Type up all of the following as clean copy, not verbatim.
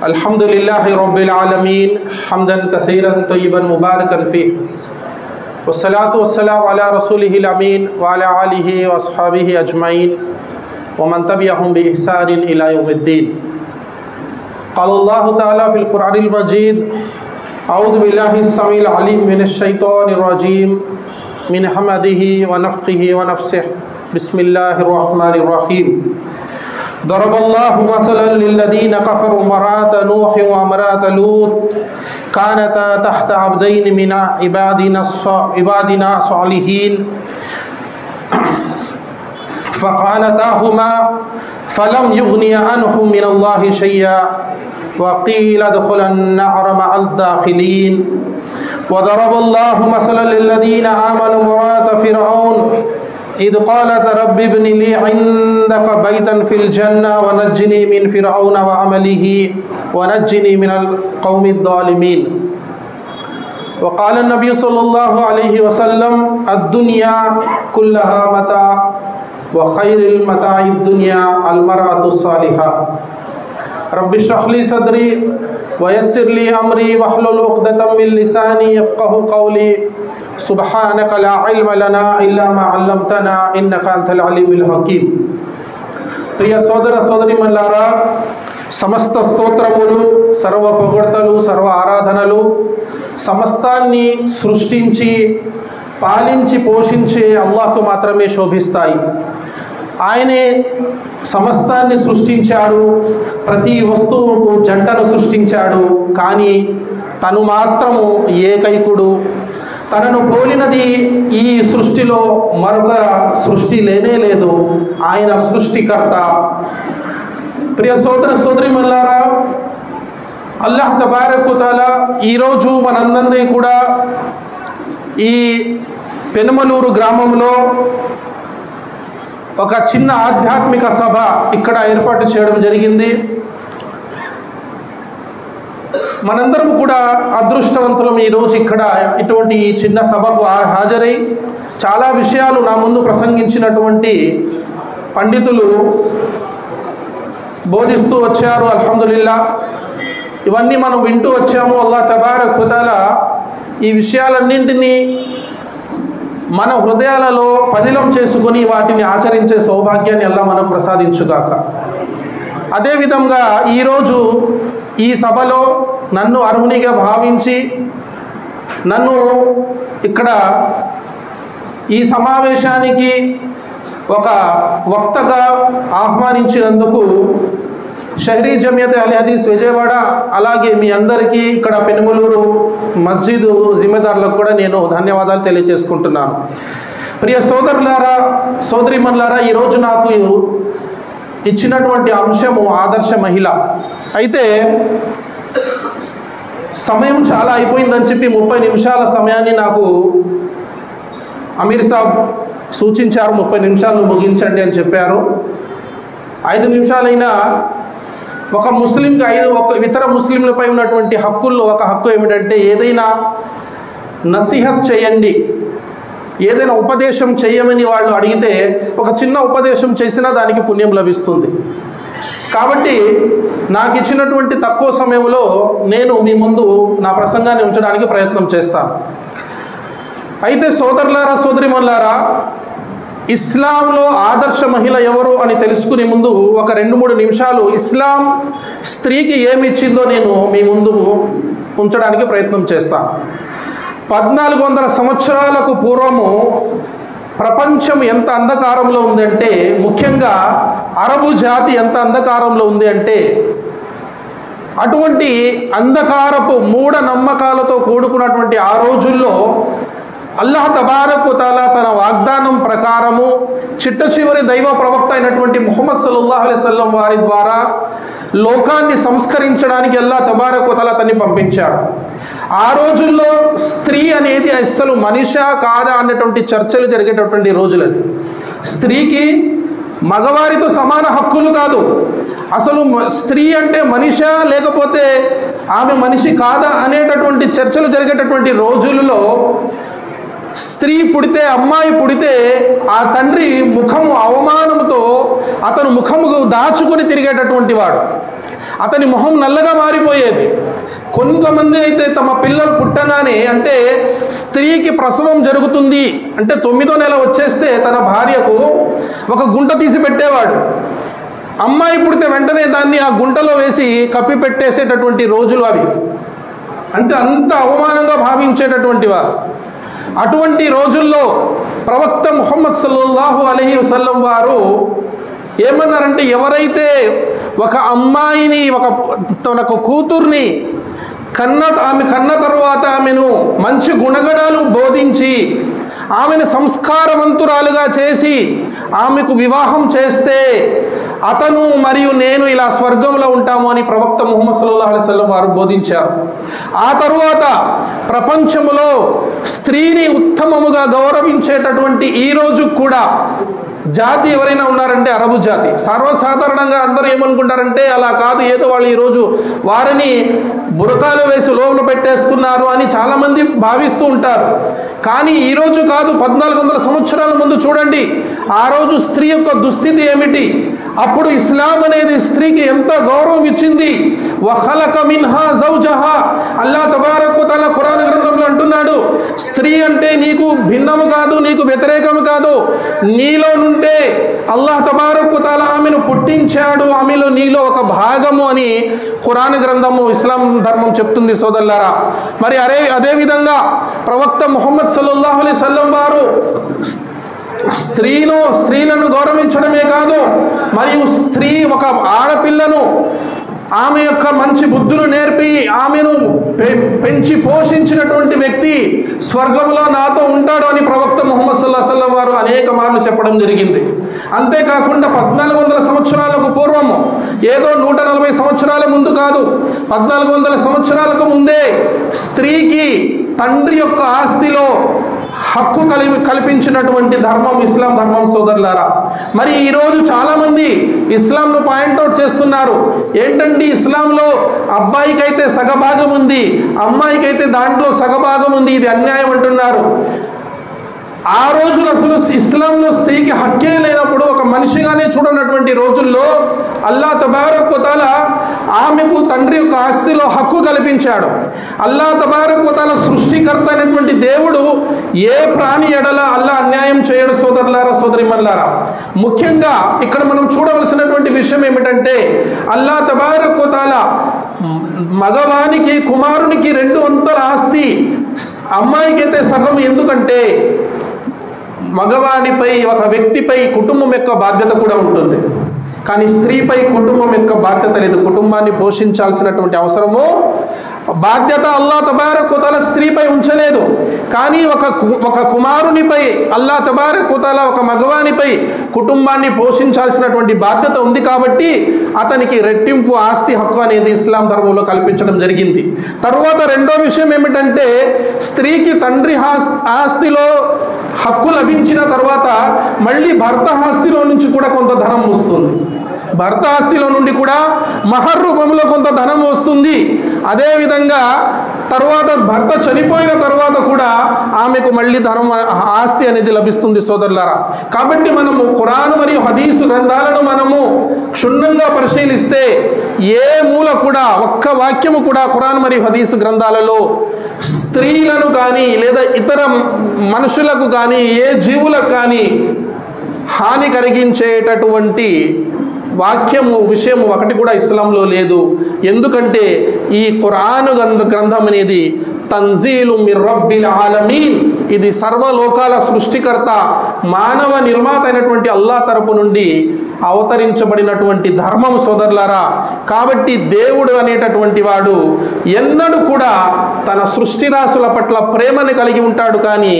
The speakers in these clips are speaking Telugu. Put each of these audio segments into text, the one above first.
अल्हम्दुलिल्लाहि रब्बिल आलमीन हम्दन कसीरन तय्यबन मुबारकन फीह वस्सलातु वस्सलामु अला रसूलिहिल अमीन व अला आलिहि व अस्हाबिहि अजमईन व मन तबिअहुम बि इहसानिन इला यौमिद्दीन। क़ाल अल्लाहु तआला फ़िल क़ुरआनिल मजीद अऊज़ु बिल्लाहि स्समीइल अलीम मिनश शैतानिर रजीम मिन हम्दिहि व नफ़्ख़िहि व नफ़्सिहि बिस्मिल्लाहिर रहमानिर रहीम। दरबल्लाहु मसलन लिल्लज़ीन कफ़रू इम्रअत नूह व इम्रअत लूत कानता तहत अब्दैन मिन इबादिना सालिहीन फ़ख़ानताहुमा फ़लम युग़निया अन्हुम मिनल्लाहि शैअ्अन वक़ील उद्ख़ुलन नअर मअल दाख़िलीन। वदरबल्लाहु मसलन लिल्लज़ीन आमनू इम्रअत फ़िरऔन इद क़ालत रब्बि इब्नि ली इंदक बैतन फ़िल जन्नह वनज्जिनी मिन फ़िरऔन व अमलिही वनज्जिनी मिनल क़ौमिज़ ज़ालिमीन। वक़ाल नबी सल्लल्लाहु अलैहि वसल्लम अद्दुनिया कुल्लहा मता व खैरुल मताइद दुनिया अल मरअतु सालिहा। रब्बि इश्रह ली सदरी व यस्सिर ली अमरी वहलुल उक़दतम मिन लिसानी यफ़क़हू क़ौली सुब्हानक ला इल्म लना इल्ला मा अल्लमतना इन्नका अंतल अलीमुल हकीम। प्रिय సోదర సోదరీమణులారా, సమస్త స్తోత్రములు, సర్వ పొగడ్తలు, సర్వ ఆరాధనలు సమస్తాన్ని సృష్టించి పాలించి పోషించే అల్లాహ్కు మాత్రమే శోభిస్తాయి. ఆయనే సమస్తాన్ని సృష్టించాడు, ప్రతి వస్తువుకు జంటను సృష్టించాడు. కానీ తను మాత్రము ఏకైకుడు. తనను పోలినది ఈ సృష్టిలో మరొక సృష్టి లేనే లేదు. ఆయన సృష్టికర్త. ప్రియ సోదర సోదరీమణులారా, అల్లాహ్ తబారక్ వ తఆలా ఈరోజు మనందరినీ కూడా ఈ పెనుమలూరు గ్రామంలో ఒక చిన్న ఆధ్యాత్మిక సభ ఇక్కడ ఏర్పాటు చేయడం జరిగింది. మనందరం కూడా అదృష్టవంతులం. ఈరోజు ఇక్కడ ఇటువంటి చిన్న సభకు హాజరై చాలా విషయాలు నా ముందు ప్రసంగించినటువంటి పండితులు బోధిస్తూ వచ్చారు. అల్హమ్దులిల్లా, ఇవన్నీ మనం వింటూ వచ్చాము. అల్లాహ్ తబారక్ వ తఆలా ఈ విషయాలన్నింటినీ మన హృదయాలలో పదిలం చేసుకుని వాటిని ఆచరించే సౌభాగ్యాన్ని అల్లాహ్ మనకు ప్రసాదించుగాక. అదేవిధంగా ఈరోజు ఈ సభలో నన్ను అర్హునిగా భావించి నన్ను ఇక్కడ ఈ సమావేశానికి ఒక వక్తగా ఆహ్వానించినందుకు షహరీ జమియత్ అల్ హదీస్ విజయవాడ, అలాగే మీ అందరికీ ఇక్కడ పెనుమలూరు మస్జిద్ జిమ్మేదారులకు కూడా నేను ధన్యవాదాలు తెలియజేసుకుంటున్నాను. ప్రియ సోదరులారా, సోదరీమణులారా, ఈరోజు నాకు ఇచ్చినటువంటి అంశము ఆదర్శ మహిళ. అయితే సమయం చాలా అయిపోయిందని చెప్పి 30 నిమిషాల సమయాన్ని నాకు అమీర్ సాబ్ సూచించారు. 30 నిమిషాలు ముగించండి అని చెప్పారు. 5 నిమిషాలైనా ఒక ముస్లింకి ఇతర ముస్లింలపై ఉన్నటువంటి హక్కుల్లో ఒక హక్కు ఏమిటంటే ఏదైనా నసీహత్ చేయండి, ఏదైనా ఉపదేశం చేయమని వాళ్ళు అడిగితే ఒక చిన్న ఉపదేశం చేసినా దానికి పుణ్యం లభిస్తుంది. కాబట్టి నాకు ఇచ్చినటువంటి తక్కువ సమయంలో నేను మీ ముందు నా ప్రసంగాన్ని ఉంచడానికి ప్రయత్నం చేస్తాను. అయితే సోదరులారా, సోదరీమణులారా, ఇస్లాంలో ఆదర్శ మహిళ ఎవరు అని తెలుసుకునే ముందు ఒక 2-3 నిమిషాలు ఇస్లాం స్త్రీకి ఏమి ఇచ్చిందో నేను మీ ముందు ఉంచడానికి ప్రయత్నం చేస్తాను. 1400 సంవత్సరాలకు పూర్వము ప్రపంచం ఎంత అంధకారంలో ఉందంటే, ముఖ్యంగా అరబు జాతి ఎంత అంధకారంలో ఉంది అంటే, అటువంటి అంధకారపు మూఢ నమ్మకాలతో కూడుకున్నటువంటి ఆ రోజుల్లో అల్లాహ్ తబారక్ వ తఆలా తన వాగ్దానం ప్రకారము చిట్ట చివరి దైవ ప్రవక్త అయినటువంటి ముహమ్మద్ సల్లల్లాహు అలైహి వసల్లం వారి ద్వారా లోకాన్ని సంస్కరించడానికి అల్లాహ్ తబారక్ వ తఆలా తన్ని పంపించాడు. ఆ రోజుల్లో స్త్రీ అనేది అసలు మనిషా కాదా అన్నటువంటి చర్చలు జరిగేటటువంటి రోజులది. స్త్రీకి మగవారితో సమాన హక్కులు కాదు. అసలు స్త్రీ అంటే మనిషా లేకపోతే ఆమె మనిషి కాదా అనేటటువంటి చర్చలు జరిగేటటువంటి రోజుల్లో స్త్రీ పుడితే, అమ్మాయి పుడితే ఆ తండ్రి ముఖము అవమానంతో అతను ముఖము దాచుకుని తిరిగేటటువంటి వాడు. అతని మొహం నల్లగా మారిపోయేది. కొంతమంది అయితే తమ పిల్లలు పుట్టగానే, అంటే స్త్రీకి ప్రసవం జరుగుతుంది అంటే 9వ నెల వచ్చేస్తే తన భార్యకు ఒక గుంట తీసి పెట్టేవాడు. అమ్మాయి పుడితే వెంటనే దాన్ని ఆ గుంటలో వేసి కప్పి పెట్టేసేటటువంటి రోజులు అవి. అంటే అంత అవమానంగా భావించేటటువంటి వారు. అటువంటి రోజుల్లో ప్రవక్త ముహమ్మద్ సల్లల్లాహు అలైహి వసల్లం వారు ఏమన్నారంటే, ఎవరైతే ఒక అమ్మాయిని, తనకు కూతుర్ని ఆమె కన్న తరువాత ఆమెను మంచి గుణగణాలు బోధించి ఆమెను సంస్కారవంతురాలుగా చేసి ఆమెకు వివాహం చేస్తే అతను మరియు నేను ఇలా స్వర్గంలో ఉంటాము అని ప్రవక్త ముహమ్మద్ సల్లల్లాహు అలైహి వసల్లం వారు బోధించారు. ఆ తరువాత ప్రపంచంలో స్త్రీని ఉత్తమముగా గౌరవించేటటువంటి ఈ రోజు కూడా జాతి ఎవరైనా ఉన్నారంటే అరబు జాతి. సర్వసాధారణంగా అందరూ ఏమనుకుంటారంటే, అలా కాదు, ఏదో వాళ్ళు ఈరోజు వారిని బురకాలు వేసి లోపల పెట్టేస్తున్నారు అని చాలామంది భావిస్తూ ఉంటారు. కానీ ఈరోజు కాదు, 1400 సంవత్సరాల ముందు చూడండి, ఆ రోజు స్త్రీ యొక్క దుస్థితి ఏమిటి. అప్పుడు ఇస్లాం అనేది స్త్రీకి ఎంత గౌరవం ఇచ్చింది. వఖలక మిన్హా జౌజహా, అల్లాహ్ తబారక వ తఆలా ఖురాన్ గ్రంథంలో అంటున్నాడు, స్త్రీ అంటే నీకు భిన్నము కాదు, నీకు వ్యతిరేకము కాదు, నీలో నుండే అల్లాహ్ తబారక వ తఆలా ఆమెను పుట్టించాడు, ఆమెలో నీలో ఒక భాగము అని ఖురాన్ గ్రంథము, ఇస్లాం ధర్మం చెప్తుంది సోదరులారా. మరి అదేవిధంగా ప్రవక్త ముహమ్మద్ సల్లల్లాహు అలైహి వసల్లం వారు స్త్రీలను గౌరవించడమే కాదు, మరియు స్త్రీ ఒక ఆడపిల్లను ఆమె యొక్క మంచి బుద్ధులు నేర్పి ఆమెను పెంచి పోషించినటువంటి వ్యక్తి స్వర్గంలో నాతో ఉంటాడు అని ప్రవక్త ముహమ్మద్ సల్లల్లాహు అలైహి వసల్లం వారు అనేక మార్లు చెప్పడం జరిగింది. అంతేకాకుండా 1400 సంవత్సరాలకు పూర్వము, ఏదో 140 సంవత్సరాల ముందు కాదు, 1400 సంవత్సరాలకు ముందే స్త్రీకి తండ్రి యొక్క ఆస్తిలో హక్కు కల్పించినటువంటి ధర్మం ఇస్లాం ధర్మం సోదరులారా. మరి ఈరోజు చాలా మంది ఇస్లాంను పాయింట్అవుట్ చేస్తున్నారు. ఏంటంటే, ఇస్లాంలో అబ్బాయికైతే సగభాగం ఉంది, అమ్మాయికైతే దాంట్లో సగభాగం ఉంది, ఇది అన్యాయం అంటున్నారు. ఆ రోజులు అసలు ఇస్లాంలో స్త్రీకి హక్కే లేనప్పుడు, ఒక మనిషిగానే చూడనటువంటి రోజుల్లో అల్లాహ్ తబారక వ తఆలా ఆమెకు తండ్రి యొక్క ఆస్తిలో హక్కు కల్పించాడు. అల్లాహ్ తబారక వ తఆలా సృష్టికర్త అయినటువంటి దేవుడు ఏ ప్రాణి ఎడల అల్లాహ్ అన్యాయం చేయడు సోదరులారా, సోదరిమల్లారా. ముఖ్యంగా ఇక్కడ మనం చూడవలసినటువంటి విషయం ఏమిటంటే, అల్లాహ్ తబారక వ తఆలా మగవానికి, కుమారునికి 2 వంతుల ఆస్తి, అమ్మాయికైతే సగం. ఎందుకంటే మగవానిపై, ఒక వ్యక్తిపై కుటుంబం యొక్క బాధ్యత కూడా ఉంటుంది, కానీ స్త్రీపై కుటుంబం యొక్క బాధ్యత లేదు. కుటుంబాన్ని పోషించాల్సినటువంటి అవసరము, బాధ్యత అల్లాహ్ తబారక వ తఆలా స్త్రీపై ఉంచలేదు. కానీ ఒక కుమారునిపై అల్లాహ్ తబారక వ తఆలా ఒక మగవానిపై కుటుంబాన్ని పోషించాల్సినటువంటి బాధ్యత ఉంది. కాబట్టి అతనికి రెట్టింపు ఆస్తి హక్కు అనేది ఇస్లాం ధర్మంలో కల్పించడం జరిగింది. తరువాత రెండో విషయం ఏమిటంటే, స్త్రీకి తండ్రి ఆస్తిలో హక్కు లభించిన తర్వాత మళ్ళీ భర్త ఆస్తిలో నుంచి కూడా కొంత ధనం వస్తుంది. భర్త ఆస్తిలో నుండి కూడా మహర్ రూపంలో కొంత ధనం వస్తుంది. అదేవిధంగా తర్వాత భర్త చనిపోయిన తర్వాత కూడా ఆమెకు మళ్ళీ ధనం, ఆస్తి అనేది లభిస్తుంది సోదరులారా. కాబట్టి మనము ఖురాన్ మరియు హదీసు గ్రంథాలను మనము క్షుణ్ణంగా పరిశీలిస్తే ఏ మూల కూడా, ఒక్క వాక్యము కూడా ఖురాన్ మరియు హదీసు గ్రంథాలలో స్త్రీలను కానీ లేదా ఇతర మనుషులకు కానీ ఏ జీవులకు కానీ హాని కలిగించేటటువంటి వాక్యము, విషయము ఒకటి కూడా ఇస్లాంలో లేదు. ఎందుకంటే ఈ ఖురాన్ గ్రంథం అనేది తన్జీలు మిర్ రబ్బిల్ ఆలమీన్, ఇది సర్వలోకాల సృష్టికర్త, మానవ నిర్మాత అయినటువంటి అల్లాహ్ తరపు నుండి అవతరించబడినటువంటి ధర్మం సోదరులారా. కాబట్టి దేవుడు అనేటటువంటి వాడు ఎన్నడూ కూడా తన సృష్టి రాశుల పట్ల ప్రేమని కలిగి ఉంటాడు, కానీ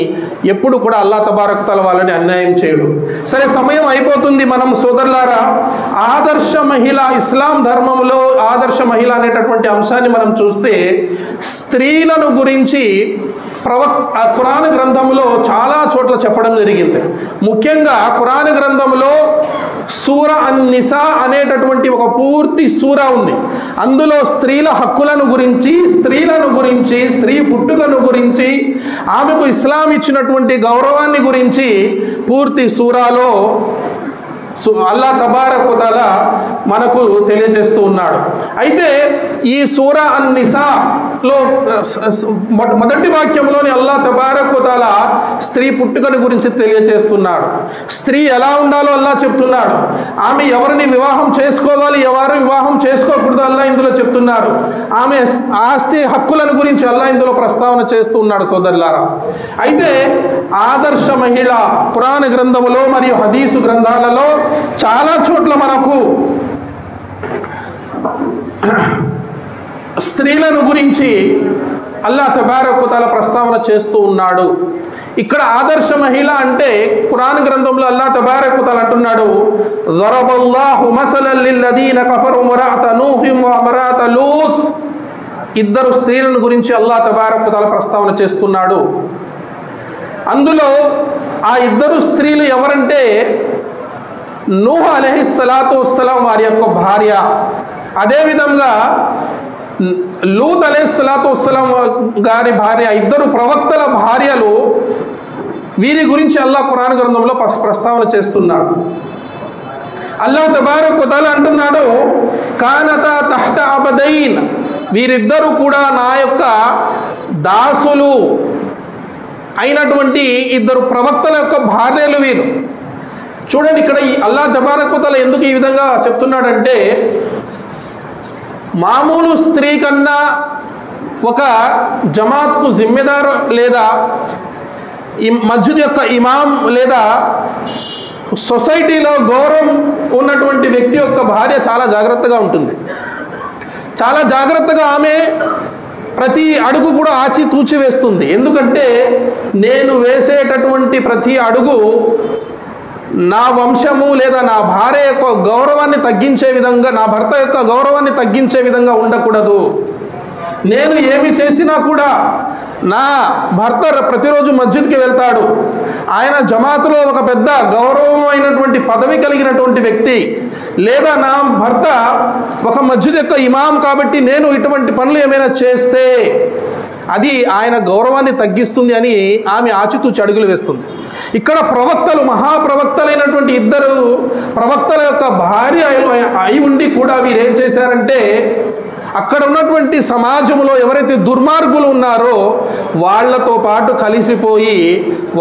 ఎప్పుడు కూడా అల్లాహ్ తబారక తఆలా వాళ్ళని అన్యాయం చేయడు. సరే, సమయం అయిపోతుంది. మనం సోదరులారా ఆదర్శ మహిళ, ఇస్లాం ధర్మంలో ఆదర్శ మహిళ అనేటటువంటి అంశాన్ని మనం చూస్తే, స్త్రీలను గురించి ఖురాన్ గ్రంథంలో చాలా చోట్ల చెప్పడం జరిగింది. ముఖ్యంగా ఖురాన్ గ్రంథంలో సూరా అన్-నిసా అనేటటువంటి ఒక పూర్తి సూరా ఉంది. అందులో స్త్రీల హక్కులను గురించి, స్త్రీ పుట్టుకను గురించి, ఆమెకు ఇస్లాం ఇచ్చినటువంటి గౌరవాన్ని గురించి పూర్తి సూరాలో అల్లాహ్ తబారక్ వ తఆలా మనకు తెలియజేస్తూ ఉన్నాడు. అయితే ఈ సూరా అన్-నిసాలో మొదటి వాక్యంలోని అల్లాహ్ తబారక్ వ తఆలా స్త్రీ పుట్టుకను గురించి తెలియజేస్తున్నాడు. స్త్రీ ఎలా ఉండాలో అల్లాహ్ చెప్తున్నాడు. ఆమె ఎవరిని వివాహం చేసుకోవాలి, ఎవరు వివాహం చేసుకోకూడదు అల్లాహ్ ఇందులో చెప్తున్నారు. ఆమె ఆస్తి హక్కులను గురించి అల్లాహ్ ఇందులో ప్రస్తావన చేస్తూ ఉన్నాడు సోదరులారా. అయితే ఆదర్శ మహిళ ఖురాన్ గ్రంథములో మరియు హదీసు గ్రంథాలలో చాలా చోట్ల మనకు స్త్రీలను గురించి అల్లాహ్ తబారక్ వ తఆలా ప్రస్తావన చేస్తూ ఉన్నాడు. ఇక్కడ ఆదర్శ మహిళ అంటే ఖురాన్ గ్రంథంలో అల్లాహ్ తబారక్ వ తఆలా అంటున్నాడు, ضربallahu مثلا للذين كفروا امرأة نوح وامرأة لوط. ఇద్దరు స్త్రీలను గురించి అల్లాహ్ తబారక్ వ తఆలా ప్రస్తావన చేస్తున్నాడు. అందులో ఆ ఇద్దరు స్త్రీలు ఎవరంటే నూహ్ అలైహిస్సలాతు వస్సలాం వారి యొక్క భార్య, అదేవిధంగా లూత్ అలైహిస్సలాతు వస్సలాం గారి భార్య, ఇద్దరు ప్రవక్తల భార్యలు. వీరి గురించి అల్లాహ్ ఖురాన్ గ్రంథంలో ప్రస్తావన చేస్తున్నాడు. అల్లాహ్ తబారక్ వ తఆలా అంటున్నాడు, కానతా తహ్త అబదైన్. వీరిద్దరూ కూడా నా యొక్క దాసులు అయినటువంటి ఇద్దరు ప్రవక్తల యొక్క భార్యలు వీరు. చూడండి, ఇక్కడ ఈ అల్లాహ్ తబారక్ వ తఆలా ఎందుకు ఈ విధంగా చెప్తున్నాడంటే, మామూలు స్త్రీ కన్నా ఒక జమాత్కు జిమ్మెదార్ లేదా మస్జిద్ యొక్క ఇమాం లేదా సొసైటీలో గౌరవం ఉన్నటువంటి వ్యక్తి యొక్క భార్య చాలా జాగ్రత్తగా ఉంటుంది. చాలా జాగ్రత్తగా ఆమె ప్రతి అడుగు కూడా ఆచితూచి వేస్తుంది. ఎందుకంటే నేను వేసేటటువంటి ప్రతి అడుగు నా వంశము లేదా నా భార్య యొక్క గౌరవాన్ని తగ్గించే విధంగా, నా భర్త యొక్క గౌరవాన్ని తగ్గించే విధంగా ఉండకూడదు. నేను ఏమి చేసినా కూడా, నా భర్త ప్రతిరోజు మస్జిద్కి వెళ్తాడు, ఆయన జమాతులో ఒక పెద్ద గౌరవమైనటువంటి పదవి కలిగినటువంటి వ్యక్తి, లేదా నా భర్త ఒక మస్జిద్ యొక్క ఇమాం కాబట్టి నేను ఇటువంటి పనులు ఏమైనా చేస్తే అది ఆయన గౌరవాన్ని తగ్గిస్తుంది అని ఆమె ఆచితూచి అడుగులు వేస్తుంది. ఇక్కడ ప్రవక్తలు, మహాప్రవక్తలైనటువంటి ఇద్దరు ప్రవక్తల యొక్క భార్య అయి ఉండి కూడా వీరు ఏం చేశారంటే, అక్కడ ఉన్నటువంటి సమాజంలో ఎవరైతే దుర్మార్గులు ఉన్నారో వాళ్లతో పాటు కలిసిపోయి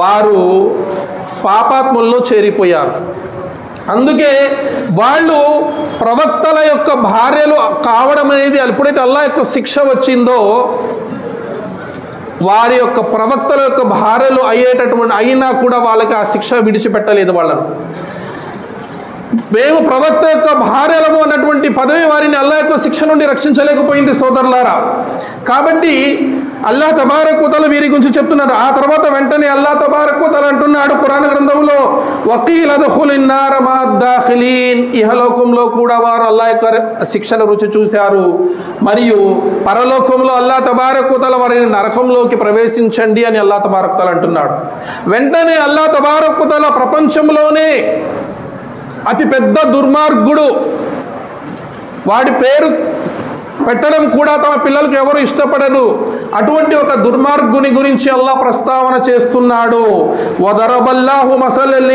వారు పాపాత్ముల్లో చేరిపోయారు. అందుకే వాళ్ళు ప్రవక్తల యొక్క భార్యలు కావడం అనేది ఎప్పుడైతే అల్లాహ్ యొక్క శిక్ష వచ్చిందో, వారి యొక్క ప్రవక్తల యొక్క భార్యలు అయినా కూడా వాళ్ళకి ఆ శిక్ష విడిచిపెట్టలేదు వాళ్ళను. మేము ప్రవక్త యొక్క భార్యలము అన్నటువంటి పదవి వారిని అల్లాహ్ యొక్క శిక్ష నుండి రక్షించలేకపోయింది సోదరులారా. కాబట్టి అల్లాహ్ తబారక్ వ తఆలా వీరి గురించి చెప్తున్నారు. ఆ తర్వాత వెంటనే అల్లాహ్ తబారక్ వ తఆలా అంటున్నాడు ఖురాన్ గ్రంథంలో, వకీల దఖులిన్ నార మద్దాఖిలీన్. ఇహలోకంలో కూడా వారు అల్లాహ్ యొక్క శిక్షను రుచి చూశారు, మరియు పరలోకంలో అల్లాహ్ తబారక్ వ తఆలా వారిని నరకంలోకి ప్రవేశించండి అని అల్లాహ్ తబారక్ వ తఆలా అంటున్నాడు. వెంటనే అల్లాహ్ తబారక్ వ తఆలా ప్రపంచంలోనే అతి పెద్ద దుర్మార్గుడు, వాడి పేరు పెట్టడం కూడా తమ పిల్లలకు ఎవరు ఇష్టపడరు, అటువంటి ఒక దుర్మార్గుని గురించి అల్లాహ్ ప్రస్తావన చేస్తున్నాడు. వదరబల్లాహు మసలన్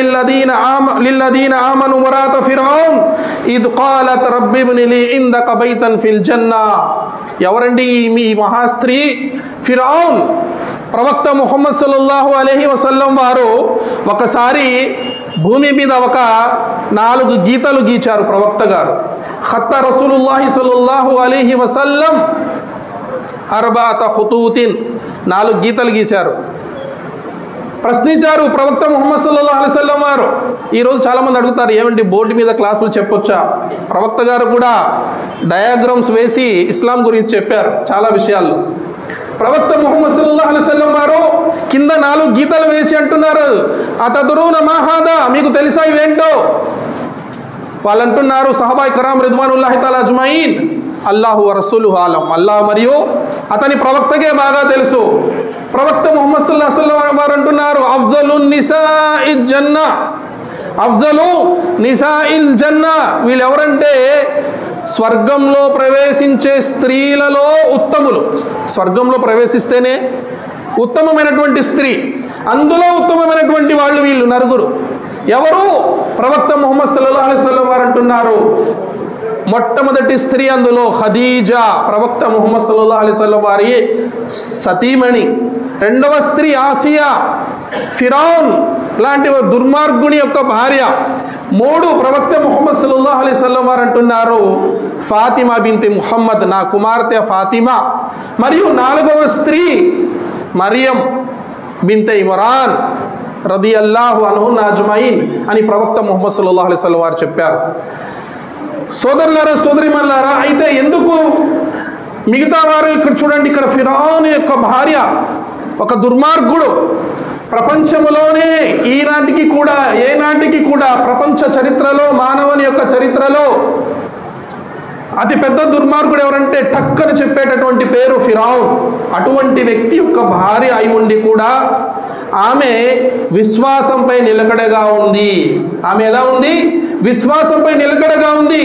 లిల్లదీన ఆమను వరాత ఫిరౌన్ ఇద్ ఖాలత్ రబ్బిబ్ని లీ ఇందక బైతన్ ఫిల్ జన్నా. ఎవరండి ఈ మహాస్త్రీ? ఫిరౌన్. ప్రవక్త ముహమ్మద్ సల్లల్లాహు అలైహి వసల్లం వారు ఒకసారి భూమి మీద ఒక 4 గీతలు గీచారు ప్రవక్త గారు. ఖత్త రసూలుల్లాహి సల్లల్లాహు అలైహి వసల్లం అర్బాత ఖుతూతిన్, 4 గీతలు గీశారు. ప్రశ్నించారు ప్రవక్త ముహమ్మద్ సల్లల్లాహు అలైహి వసల్లం వారు. ఈరోజు చాలామంది అడుగుతారు, ఏమంటే బోర్డు మీద క్లాసులు చెప్పొచ్చా? ప్రవక్త గారు కూడా డయాగ్రామ్స్ వేసి ఇస్లాం గురించి చెప్పారు చాలా విషయాల్లో. ప్రవక్త ముహమ్మద్ సల్లల్లాహు అలైహి వసల్లం వారు కింద 4 గీతలు వేసి అంటున్నారు, అతదురూన మా హాదా, మీకు తెలుసా ఇవేంటో? వాళ్ళు అంటున్నారు, సహబాయ్ కరాం రిద్వానుల్లాహి తఆలా అజ్మయీన్, అల్లాహు వ రసూలుహు ఆలం, అల్లాహ్ మరియు అతని ప్రవక్తకే బాగా తెలుసు. ప్రవక్త ముహమ్మద్ సల్లల్లాహు అలైహి వసల్లం వారు అంటున్నారు, అఫ్జలున్ నిసాఇల్ జన్నా, అఫ్జలు నిసాఇల్ జన్నా, వీళ్ళు ఎవరంటే స్వర్గంలో ప్రవేశించే స్త్రీలలో ఉత్తములు. స్వర్గంలో ప్రవేశిస్తేనే ఉత్తమమైనటువంటి స్త్రీ, అందులో ఉత్తమమైనటువంటి వాళ్ళు వీళ్ళు 9. ఎవరు? ప్రవక్త ముహమ్మద్ సల్లల్లాహు అలైహి వసల్లం వారు అంటున్నారు, మొట్టమొదటి స్త్రీ అందులో ఖదీజా, ప్రవక్త ముహమ్మద్ సల్లల్లాహు అలైహి వసల్లం వారి సతీమణి. రెండవ స్త్రీ ఆసియా, ఫిరౌన్ లాంటి దుర్మార్గుని యొక్క భార్య. మూడు, ప్రవక్త ముహమ్మద్ సల్లల్లాహు అలైహి వసల్లం వారు అంటున్నారు ఫాతిమా బిన్తి ముహమ్మద్, నా కుమార్తె ఫాతిమా. మరియు నాలుగవ స్త్రీ మరియం బిన్తే ఇమ్రాన్ రదియల్లాహు అన్హున్ అజ్మయీన్ అని ప్రవక్త ముహమ్మద్ సల్లల్లాహు అలైహి వసల్లం వారు చెప్పారు. సోదరులారా, సోదరిమణులారా, అయితే ఎందుకు మిగతా వారు ఇక్కడ చూడండి, ఇక్కడ ఫిరౌన్ యొక్క భార్య ఒక దుర్మార్గుడు. ప్రపంచంలోనే ఈనాటికి కూడా, ఏనాటికి కూడా ప్రపంచ చరిత్రలో, మానవుని యొక్క చరిత్రలో అతి పెద్ద దుర్మార్గుడు ఎవరంటే టక్కని చెప్పేటటువంటి పేరు ఫిరౌన్. అటువంటి వ్యక్తి యొక్క భార్య అయి ఉండి కూడా ఆమె విశ్వాసంపై నిలకడగా ఉంది. ఆమె ఎలా ఉంది? విశ్వాసంపై నిలకడగా ఉంది.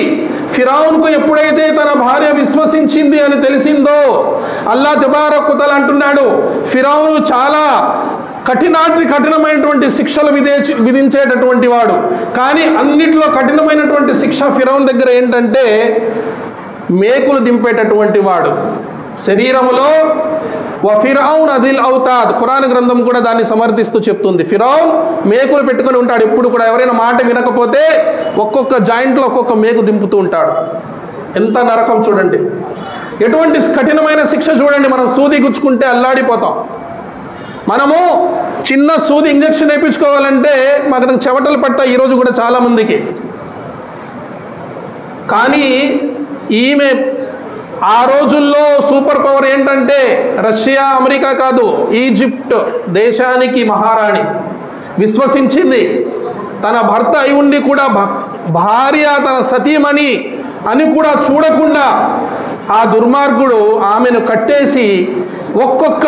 ఫిరౌన్కు ఎప్పుడైతే తన భార్య విశ్వసించింది అని తెలిసిందో, అల్లాహ్ తబారక్ వ తఆలా అంటున్నాడు, ఫిరౌను చాలా కఠినమైనటువంటి శిక్షలు విధించేటటువంటి వాడు. కానీ అన్నిట్లో కఠినమైనటువంటి శిక్ష ఫిరౌన్ దగ్గర ఏంటంటే మేకులు దింపేటటువంటి వాడు. శరీరములో ఫిరౌన్ అదిల్ ఔతాద్, ఖురాన్ గ్రంథం కూడా దాన్ని సమర్థిస్తూ చెప్తుంది. ఫిరౌన్ మేకులు పెట్టుకొని ఉంటాడు. ఎప్పుడు కూడా ఎవరైనా మాట వినకపోతే ఒక్కొక్క జాయింట్లో ఒక్కొక్క మేకు దింపుతూ ఉంటాడు. ఎంత నరకం చూడండి, ఎటువంటి కఠినమైన శిక్ష చూడండి. మనం సూది గుచ్చుకుంటే అల్లాడిపోతాం. మనము చిన్న సూది ఇంజక్షన్ వేయించుకోవాలంటే మాకు చెమటలు పడతాయి ఈరోజు కూడా చాలా మందికి. కానీ ఈమె ఆ రోజుల్లో సూపర్ పవర్ ఏంటంటే రష్యా, అమెరికా కాదు, ఈజిప్ట్ దేశానికి మహారాణి. విశ్వసించింది. తన భర్త అయి ఉండి కూడా భార్య తన సతీమణి అని కూడా చూడకుండా ఆ దుర్మార్గుడు ఆమెను కట్టేసి ఒక్కొక్క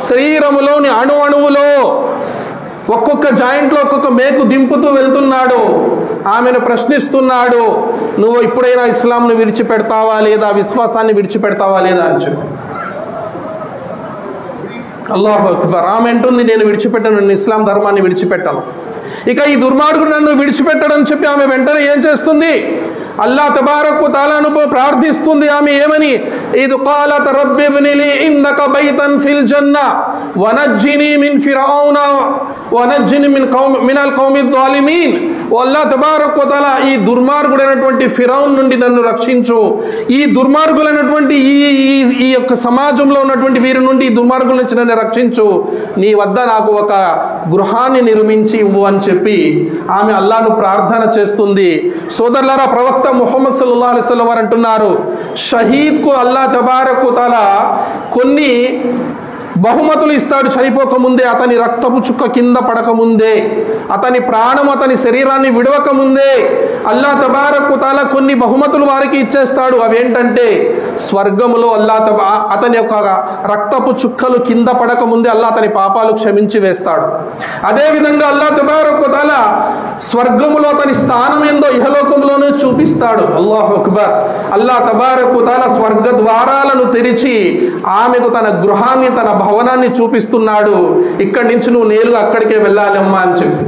శరీరములోని అణువులో ఒక్కొక్క జాయింట్లో ఒక్కొక్క మేకు దింపుతూ వెళ్తున్నాడు. ఆమెను ప్రశ్నిస్తున్నాడు, నువ్వు ఇప్పుడైనా ఇస్లాంను విడిచిపెడతావా లేదా, విశ్వాసాన్ని విడిచిపెడతావా లేదా అని చెప్పి. అల్లాహు అక్బర్. ఆమె అంటుంది, నేను విడిచిపెట్టను, నేను ఇస్లాం ధర్మాన్ని విడిచిపెట్టాను. ఇక ఈ దుర్మార్గుడు నన్ను విడిచిపెట్టడని చెప్పి ఆమె వెంటనే ఏం చేస్తుంది? అల్లాహ్ తబారక్ వ తఆలాను ప్రార్థిస్తుంది. ఆమె ఏమని? ఇద్ ఖాలత్ రబ్బి ఇబ్ని లీ ఇందక బైతన్ ఫిల్ జన్నా వనజ్జినీ మిన్ ఫిరౌన వనజ్జినీ మినల్ ఖౌమి ਜ਼ਾలిమీన్. ఓ అల్లాహ్ తబారక్ వ తఆలా, ఈ దుర్మార్గుడైనటువంటి ఫిరౌన్ నుండి నన్ను రక్షించు. ఈ దుర్మార్గులైనటువంటి ఈ యొక్క సమాజంలో ఉన్నటువంటి వీరి నుండి, ఈ దుర్మార్గుల నుంచి నన్ను రక్షించు. నీ వద్ద నాకు ఒక గృహాన్ని నిర్మించి ఇవ్వు అని చెప్పి ఆమె అల్లాహ్ను ప్రార్థన చేస్తుంది. సోదరులారా, ప్రవక్త ముహమ్మద్ సల్లల్లాహు అలైహి వసల్లం వారు అంటున్నారు, షహీద్కు అల్లాహ్ తబారక్ వ తఆలా కొన్ని బహుమతులు ఇస్తాడు. చనిపోకముందే, అతని రక్తపు చుక్క కింద పడకముందే, అతని ప్రాణం అతని శరీరాన్ని విడవకముందే అల్లాహ్ తబారక్ వ తఆలా కొన్ని బహుమతులు వారికి ఇచ్చేస్తాడు. అవేంటంటే స్వర్గములో అతని యొక్క రక్తపు చుక్కలు కింద పడకముందే అల్లాహ్ అతని పాపాలు క్షమించి వేస్తాడు. అదేవిధంగా అల్లాహ్ తబారక్ వ తఆలా స్వర్గములో అతని స్థానం ఏందో ఇహలోకంలోనే చూపిస్తాడు. అల్లాహు అక్బర్. అల్లాహ్ తబారక్ వ తఆలా స్వర్గ ద్వారాలను తెరిచి ఆమెకు తన గృహాన్ని, తన భవనాన్ని చూపిస్తున్నాడు. ఇక్కడి నుంచి నువ్వు నేరుగా అక్కడికే వెళ్ళాలమ్మా అని చెప్పి.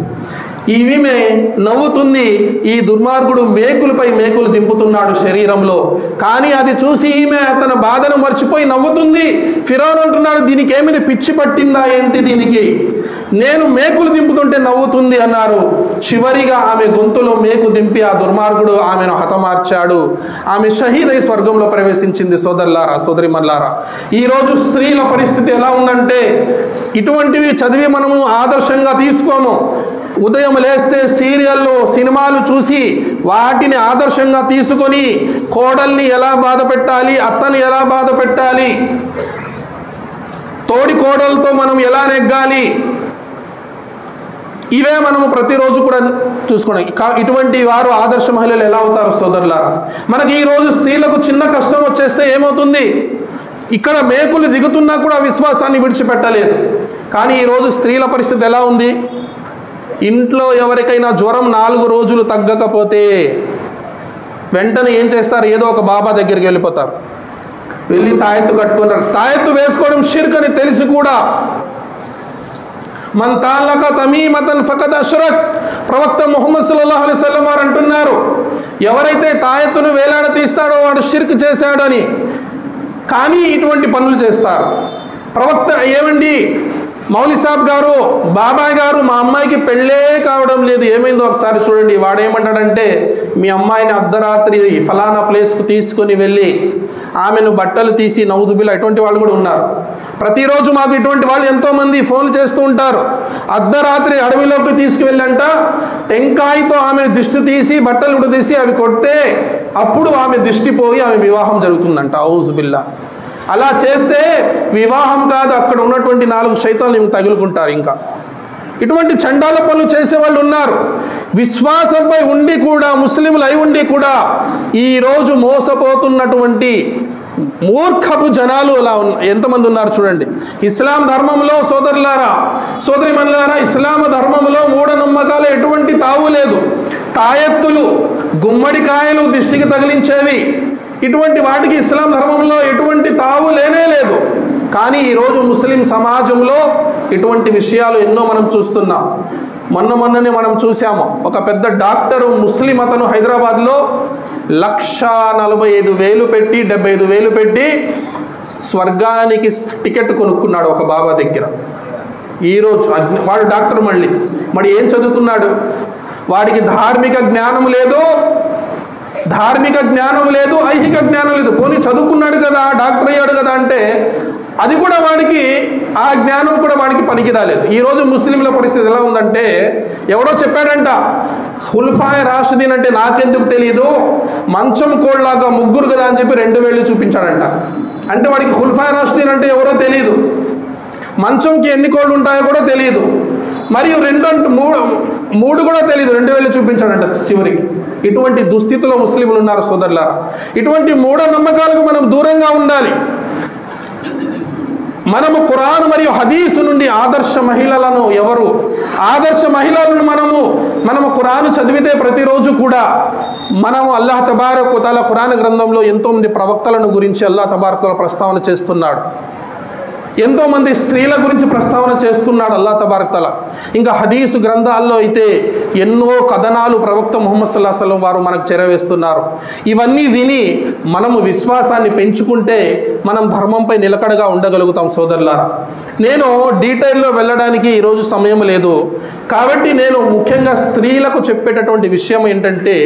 ఈమె నవ్వుతుంది. ఈ దుర్మార్గుడు మేకులపై మేకులు దింపుతున్నాడు శరీరంలో. కానీ అది చూసి ఈమె తన బాధను మర్చిపోయి నవ్వుతుంది. ఫిరౌన్ అంటున్నాడు, దీనికి ఏమైనా పిచ్చి పట్టిందా ఏంటి దీనికి? నేను మేకులు దింపుతుంటే నవ్వుతుంది అన్నారు. చివరిగా ఆమె గొంతులో మేకు దింపి ఆ దుర్మార్గుడు ఆమెను హతమార్చాడు. ఆమె షహీదై స్వర్గంలో ప్రవేశించింది. సోదరులారా, సోదరిమణులారా, ఈరోజు స్త్రీల పరిస్థితి ఎలా ఉందంటే, ఇటువంటివి చదివి మనము ఆదర్శంగా తీసుకోము. ఉదయం లేస్తే సీరియల్లో, సినిమాలు చూసి వాటిని ఆదర్శంగా తీసుకొని కోడల్ని ఎలా బాధ పెట్టాలి, అత్తని ఎలా బాధ పెట్టాలి, తోడి కోడలతో మనం ఎలా నెగ్గాలి, ఇవే మనము ప్రతిరోజు కూడా చూసుకోండి. ఇటువంటి వారు ఆదర్శ మహిళలు ఎలా అవుతారు సోదరులారా? మనకి ఈరోజు స్త్రీలకు చిన్న కష్టం వచ్చేస్తే ఏమవుతుంది? ఇక్కడ మేకులు దిగుతున్నా కూడా విశ్వాసాన్ని విడిచిపెట్టలేదు. కానీ ఈరోజు స్త్రీల పరిస్థితి ఎలా ఉంది? ఇంట్లో ఎవరికైనా జ్వరం 4 రోజులు తగ్గకపోతే వెంటనే ఏం చేస్తారు? ఏదో ఒక బాబా దగ్గరికి వెళ్ళిపోతారు. వెళ్ళి తాయెత్తు కట్టుకున్నారు. తాయెత్తు వేసుకోవడం షిర్క్ అని తెలిసి కూడా మన్ తాలక తమీమతన్ ఫకద్ అష్రక్. ప్రవక్త ముహమ్మద్ సల్లల్లాహు అలైహి వసల్లం వారు అంటున్నారు, ఎవరైతే తాయెత్తును వేలాడ తీస్తాడో వాడు షిర్క్ చేశాడని. కానీ ఇటువంటి పనులు చేస్తారు. ప్రవక్త ఏమండి మౌలి సాబ్ గారు, బాబాయ్ గారు, మా అమ్మాయికి పెళ్ళే కావడం లేదు, ఏమైందో ఒకసారి చూడండి. వాడేమంటాడంటే, మీ అమ్మాయిని అర్ధరాత్రి ఫలానా ప్లేస్కు తీసుకొని వెళ్ళి ఆమెను బట్టలు తీసి నౌదుబిల్లా, ఇటువంటి వాళ్ళు కూడా ఉన్నారు. ప్రతిరోజు మాకు ఇటువంటి వాళ్ళు ఎంతోమంది ఫోన్లు చేస్తూ ఉంటారు. అర్ధరాత్రి అడవిలోకి తీసుకువెళ్ళంట టెంకాయతో ఆమె దిష్టి తీసి బట్టలు కూడా తీసి అవి కొడితే అప్పుడు ఆమె దిష్టి పోయి ఆమె వివాహం జరుగుతుందంట. ఔజుబిల్లా. అలా చేస్తే వివాహం కాదు, అక్కడ ఉన్నటువంటి 4 శైతాన్లు తగులుకుంటారు. ఇంకా ఇటువంటి చండాల పనులు చేసే వాళ్ళు ఉన్నారు. విశ్వాసంపై ఉండి కూడా, ముస్లింలు అయి ఉండి కూడా ఈరోజు మోసపోతున్నటువంటి మూర్ఖపు జనాలు అలా ఎంతమంది ఉన్నారు చూడండి. ఇస్లాం ధర్మంలో సోదరులారా, సోదరిమణులారా, ఇస్లాం ధర్మంలో మూఢనమ్మకాలు ఎటువంటి తావు లేదు. తాయెత్తులు, గుమ్మడికాయలు దిష్టికి తగిలించేవి, ఇటువంటి వాటికి ఇస్లాం ధర్మంలో ఎటువంటి తావు లేనే లేదు. కానీ ఈరోజు ముస్లిం సమాజంలో ఇటువంటి విషయాలు ఎన్నో మనం చూస్తున్నాం. మొన్ననే మనం చూసాము, ఒక పెద్ద డాక్టరు ముస్లిం అతను హైదరాబాద్లో 1,45,000 పెట్టి 75,000 పెట్టి స్వర్గానికి టికెట్ కొనుక్కున్నాడు ఒక బాబా దగ్గర. ఈరోజు వాడు డాక్టర్ మరి ఏం చదువుకున్నాడు? వాడికి ధార్మిక జ్ఞానం లేదు, ఐహిక జ్ఞానం లేదు. పోనీ చదువుకున్నాడు కదా, డాక్టర్ అయ్యాడు కదా అంటే అది కూడా వాడికి, ఆ జ్ఞానం కూడా వాడికి పనికి రాలేదు. ఈరోజు ముస్లింల పరిస్థితి ఎలా ఉందంటే, ఎవడో చెప్పాడంట ఖుల్ఫాయ్ రాషిదీన్ అంటే నాకెందుకు తెలియదు, మంచం కోళ్ళలాగా ముగ్గురు కదా అని చెప్పి 2 వేళ్ళు చూపించాడంట. అంటే వాడికి ఖుల్ఫాయ్ రాషిదీన్ అంటే ఎవరో తెలియదు, మంచంకి ఎన్ని కోళ్ళు ఉంటాయో కూడా తెలియదు, మరియు 3 కూడా తెలియదు, 2 వేళ్ళు చూపించాడంట చివరికి. ఇటువంటి దుస్థితిలో ముస్లింలు ఉన్నారు సోదరులారా. ఇటువంటి మూఢనమ్మకాలకు మనం దూరంగా ఉండాలి. మనము ఖురాన్ మరియు హదీసు నుండి ఆదర్శ మహిళలను మనము ఖురాన్ చదివితే ప్రతిరోజు కూడా మనము అల్లాహ్ తబారక్ వ తఆలా ఖురాన్ గ్రంథంలో ఎంతోమంది ప్రవక్తలను గురించి అల్లాహ్ తబారక్ వ తఆలా ప్రస్తావన చేస్తున్నాడు. ఎంతోమంది స్త్రీల గురించి ప్రస్తావన చేస్తున్నాడు అల్లాహ్ తబారక్ తఆలా. ఇంకా హదీసు గ్రంథాల్లో అయితే ఎన్నో కథనాలు ప్రవక్త ముహమ్మద్ సల్లల్లాహు అలైహి వసల్లం వారు మనకు చేరవేస్తున్నారు. ఇవన్నీ విని మనము విశ్వాసాన్ని పెంచుకుంటే మనం ధర్మంపై నిలకడగా ఉండగలుగుతాం సోదరులారా. నేను డీటెయిల్లో వెళ్ళడానికి ఈరోజు సమయం లేదు, కాబట్టి నేను ముఖ్యంగా స్త్రీలకు చెప్పేటటువంటి విషయం ఏంటంటే,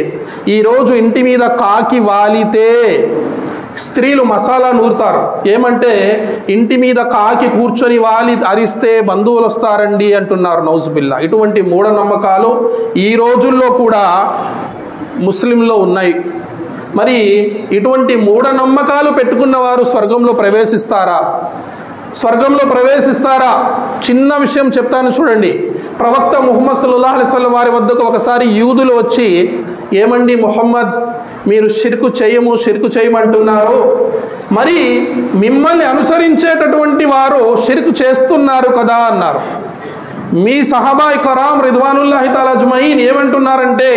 ఈరోజు ఇంటి మీద కాకి వాలితే స్త్రీలు మసాలా నూరుతారు. ఏమంటే, ఇంటి మీద కాకి కూర్చొని వాలి అరిస్తే బంధువులు వస్తారండి అంటున్నారు. నౌజుబిల్లా. ఇటువంటి మూఢనమ్మకాలు ఈ రోజుల్లో కూడా ముస్లింలో ఉన్నాయి. మరి ఇటువంటి మూఢనమ్మకాలు పెట్టుకున్న వారు స్వర్గంలో ప్రవేశిస్తారా? చిన్న విషయం చెప్తాను చూడండి. ప్రవక్త ముహమ్మద్ సల్లల్లాహు అలైహి వసల్లం వారి వద్దకు ఒకసారి యూదులు వచ్చి, ఏమండి ముహమ్మద్, మీరు షిర్కు చేయమంటున్నారు, మరి మిమ్మల్ని అనుసరించేటటువంటి వారు షిర్కు చేస్తున్నారు కదా అన్నారు. మీ సహాబాయ్ కరాం రిద్వానుల్లాహి తఆలా అజ్మయీన్ ఏమంటున్నారంటే,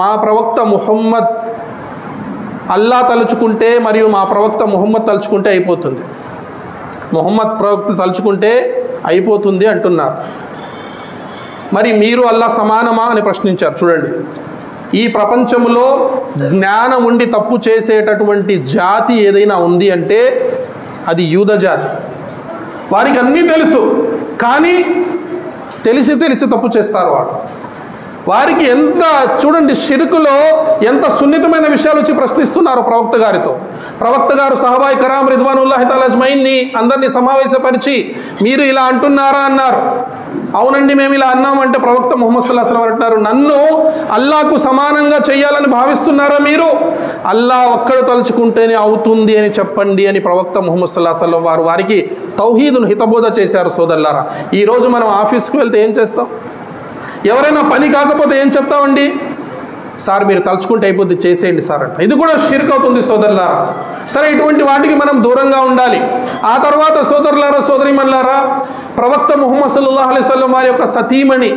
మా ప్రవక్త ముహమ్మద్ అల్లా తలుచుకుంటే మరియు మా ప్రవక్త ముహమ్మద్ తలుచుకుంటే అయిపోతుంది, ముహమ్మద్ ప్రవక్త తలుచుకుంటే అయిపోతుంది అంటున్నారు. మరి మీరు అల్లా సమానమా అని ప్రశ్నించారు. చూడండి, ఈ ప్రపంచంలో జ్ఞానం ఉండి తప్పు చేసేటటువంటి జాతి ఏదైనా ఉంది అంటే అది యూద జాతి. వారికి అన్నీ తెలుసు, కానీ తెలిసి తప్పు చేస్తారు వారికి ఎంత చూడండి, షిర్కులో ఎంత సున్నితమైన విషయాలు వచ్చి ప్రశ్నిస్తున్నారు ప్రవక్త గారు సహాబాయ్ కరాం రిద్వానుల్లాహి తఆలా అజ్మయీన్ని అందరినీ సమావేశపరిచి, మీరు ఇలా అంటున్నారా అన్నారు. అవునండి మేము ఇలా అన్నామంటే ప్రవక్త ముహమ్మద్ సల్లల్లాహు అలైహి వసల్లం అంటారు, నన్ను అల్లాహకు సమానంగా చేయాలని భావిస్తున్నారా మీరు? అల్లా ఒక్కడు తలుచుకుంటేనే అవుతుంది అని చెప్పండి అని ప్రవక్త ముహమ్మద్ సల్లల్లాహు అలైహి వసల్లం వారికి తౌహీదును హితబోధ చేశారు. సోదరులారా, ఈరోజు మనం ఆఫీస్కి వెళ్తే ఏం చేస్తాం? ఎవరైనా పని కాకపోతే ఏం చెప్తామండి? సార్ మీరు తలుచుకుంటే అయిపోద్ది, చేసేయండి సార్ అంట. ఇది కూడా షిర్క్ అవుతుంది సోదరులారా. సరే, ఇటువంటి వాటికి మనం దూరంగా ఉండాలి. ఆ తర్వాత సోదరులారా, సోదరీమణులారా, ప్రవక్త ముహమ్మద్ సల్లల్లాహు అలైహి వసల్లం వారి యొక్క సతీమణి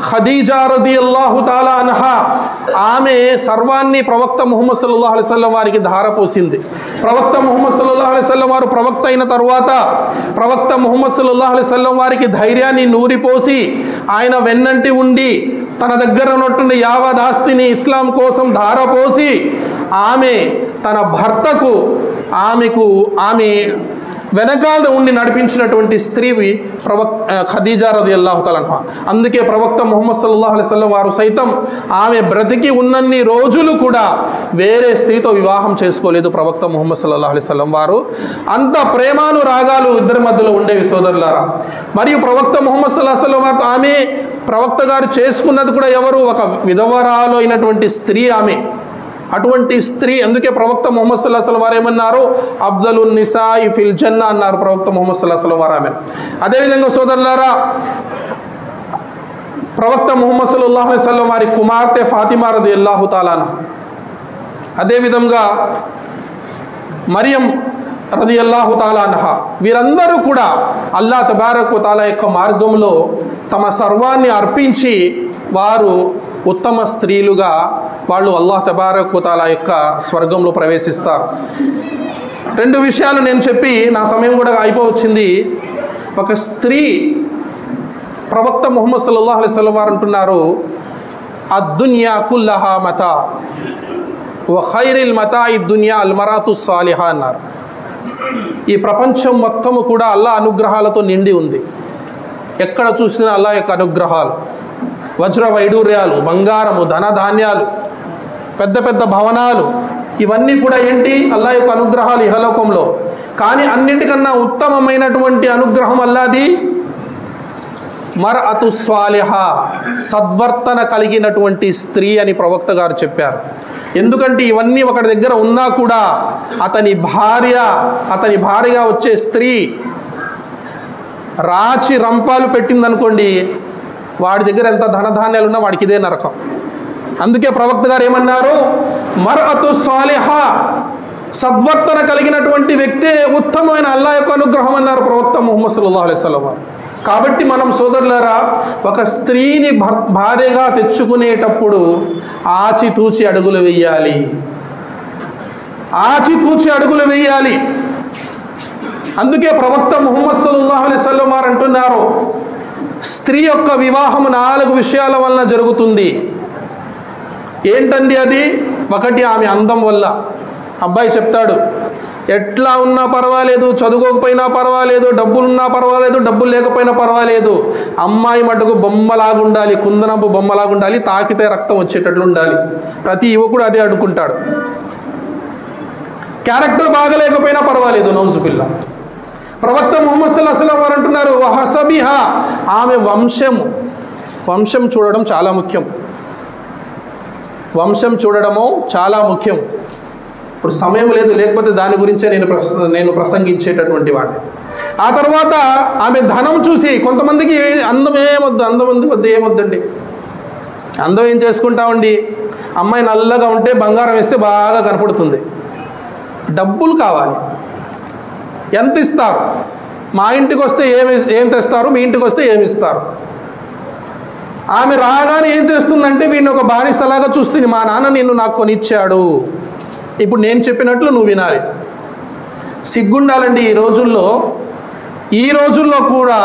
ఖదీజా రదియల్లాహు తాలా అన్హా, ఆమె సర్వాన్ని ప్రవక్త ముహమ్మద్ సల్లల్లాహు అలైహి వసల్లం వారికి ధారపోసింది. ప్రవక్త ముహమ్మద్ సల్లల్లాహు అలైహి వసల్లం వారు ప్రవక్త అయిన తర్వాత ప్రవక్త ముహమ్మద్ సల్లల్లాహు అలైహి వసల్లం వారికి ధైర్యాన్ని నూరిపోసి ఆయన వెన్నంటి ఉండి తన దగ్గర ఉన్నటువంటి యావదాస్తిని ఇస్లాం కోసం ధారపోసి ఆమె తన భర్తకు ఆమె వెనకాల ఉండి నడిపించినటువంటి స్త్రీవి ఖదీజా రదియల్లాహు తఆలా అన్హా. అందుకే ప్రవక్త ముహమ్మద్ సల్లల్లాహు అలైహి వసల్లం వారు సైతం ఆమె బ్రతికి ఉన్నన్ని రోజులు కూడా వేరే స్త్రీతో వివాహం చేసుకోలేదు ప్రవక్త ముహమ్మద్ సల్లల్లాహు అలైహి వసల్లం వారు. అంత ప్రేమానురాగాలు ఇద్దరి మధ్యలో ఉండేవి సోదరులారా. మరియు ప్రవక్త ముహమ్మద్ సల్లల్లాహు అలైహి వసల్లం వారితో ఆమె ప్రవక్త గారు చేసుకున్నది కూడా ఎవరు? ఒక విధవరాలు అయినటువంటి స్త్రీ ఆమె. అటువంటి స్త్రీ, అందుకే ప్రవక్త ముహమ్మద్ సల్లల్లాహు అలైహి వసల్లం వారు ఏమన్నారు? అఫ్దలున్ నిసాయి ఫిల్ జన్నా అన్నారు ప్రవక్త ముహమ్మద్ సల్లల్లాహు అలైహి వసల్లం వారు ఆమె. అదేవిధంగా సోదరులారా, ప్రవక్త ముహమ్మద్ సల్లల్లాహు అలైహి వసల్లం వారి కుమార్తె ఫాతిమా రదియల్లాహు తాలా అన్హా, అదేవిధంగా మరియం రదియల్లాహు తాలా అన్హా, వీరందరూ కూడా అల్లాహ్ తబారక్ వ తాలా యొక్క మార్గంలో తమ సర్వాన్ని అర్పించి వారు ఉత్తమ స్త్రీలుగా వాళ్ళు అల్లాహ్ తబారక్ వ తాలా యొక్క స్వర్గంలో ప్రవేశిస్తారు. రెండు విషయాలు నేను చెప్పి నా సమయం కూడా అయిపోవచ్చింది. ఒక స్త్రీ, ప్రవక్త ముహమ్మద్ సల్లల్లాహు అలైహి వసల్లం వారు అంటున్నారు, అద్దున్యా కుల్లహా మతా వ ఖైరుల్ మతాఇ దున్యా అల్ మరాతు సాలిహా అన్నారు. ఈ ప్రపంచం మొత్తము కూడా అల్లాహ్ అనుగ్రహాలతో నిండి ఉంది. ఎక్కడ చూసినా అల్లాహ్ యొక్క అనుగ్రహాలు, వజ్ర వైడూర్యాలు, బంగారము, ధనధాన్యాలు, పెద్ద పెద్ద భవనాలు, ఇవన్నీ కూడా ఏంటి? అల్లాహ్ యొక్క అనుగ్రహాలు ఇహలోకంలో. కానీ అన్నిటికన్నా ఉత్తమమైనటువంటి అనుగ్రహం అల్లాది మర్అతు స్వాలిహా, సద్వర్తన కలిగినటువంటి స్త్రీ అని ప్రవక్త గారు చెప్పారు. ఎందుకంటే ఇవన్నీ ఒకటి దగ్గర ఉన్నా కూడా అతని భార్యగా వచ్చే స్త్రీ రాచి రంపాలు పెట్టిందనుకోండి, వాడి దగ్గర ఎంత ధనధాన్యాలు ఉన్నా వాడికి ఇదే నరకం. అందుకే ప్రవక్త గారు ఏమన్నారు? మర్అతు స్వాలిహా, సద్వర్తన కలిగినటువంటి వ్యక్తే ఉత్తమమైన అల్లాహ్ యొక్క అనుగ్రహం అన్నారు ప్రవక్త ముహమ్మద్ సల్లల్లాహు అలైహి వసల్లం. కాబట్టి మనం సోదరులారా, ఒక స్త్రీని భార్యగా తెచ్చుకునేటప్పుడు ఆచితూచి అడుగులు వేయాలి. అందుకే ప్రవక్త ముహమ్మద్ సల్లల్లాహు అలైహి వసల్లం వారు అంటున్నారు, స్త్రీ యొక్క వివాహం 4 విషయాల వలన జరుగుతుంది. ఏంటండి అది? ఒకటి, ఆమె అందం వల్ల. అబ్బాయి చెప్తాడు, ఎట్లా ఉన్నా పర్వాలేదు, చదువుకోకపోయినా పర్వాలేదు, డబ్బులున్నా పర్వాలేదు, డబ్బులు లేకపోయినా పర్వాలేదు, అమ్మాయి మటుకు బొమ్మలాగుండాలి, కుందనపు బొమ్మలాగుండాలి, తాకితే రక్తం వచ్చేటట్లు ఉండాలి. ప్రతి యువకుడు అదే అడుగుకుంటాడు. క్యారెక్టర్ బాగలేకపోయినా పర్వాలేదు, నౌజుబిల్లా. ప్రవక్త ముహమ్మద్ సల్లల్లాహు అలైహి వసల్లం వారు అంటున్నారు, వహసబిహా, ఆమె వంశం చూడడం చాలా ముఖ్యం. వంశం చూడడము చాలా ముఖ్యం. ఇప్పుడు సమయం లేదు, లేకపోతే దాని గురించే నేను ప్రసంగించేటటువంటి వాడిని. ఆ తర్వాత ఆమె ధనం చూసి, కొంతమందికి అందం ఏమొద్దండి, అందం ఏం చేసుకుంటామండి, అమ్మాయి నల్లగా ఉంటే బంగారం వేస్తే బాగా కనపడుతుంది. డబ్బులు కావాలి. ఎంత ఇస్తారు? మా ఇంటికి వస్తే ఏం తెస్తారు, మీ ఇంటికి వస్తే ఏమి ఇస్తారు? ఆమె రాగానే ఏం చేస్తుందంటే వీడిని ఒక బానిసలాగా చూస్తుంది. మా నాన్న నాకు కొనిచ్చాడు, ఇప్పుడు నేను చెప్పినట్లు నువ్వు వినాలి. సిగ్గుండాలండి. ఈ రోజుల్లో కూడా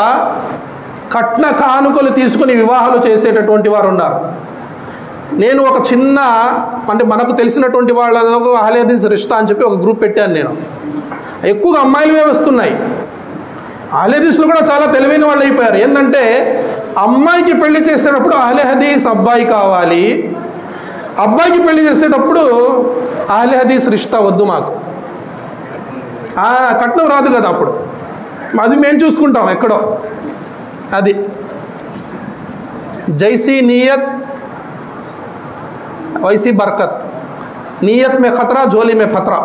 కట్న కానుకలు తీసుకుని వివాహాలు చేసేటటువంటి వారు ఉన్నారు. నేను ఒక చిన్న, అంటే మనకు తెలిసినటువంటి వాళ్ళ అహ్లే హదీస్ రిష్తా అని చెప్పి ఒక గ్రూప్ పెట్టాను నేను. ఎక్కువగా అమ్మాయిలవే వస్తున్నాయి. అహ్లే హదీస్లు కూడా చాలా తెలివైన వాళ్ళు అయిపోయారు. ఏంటంటే అమ్మాయికి పెళ్లి చేసేటప్పుడు అహ్లే హదీస్ అబ్బాయి కావాలి, అబ్బాయికి పెళ్లి చేసేటప్పుడు అహ్లే హదీస్ రిష్తా వద్దు, మాకు కట్నం రాదు కదా, అప్పుడు అది మేము చూసుకుంటాం ఎక్కడో. అది జైసీ నియత్ వైసీ బర్కత్, నియత్ మే ఖతరా జోలీ మే ఫత్రా.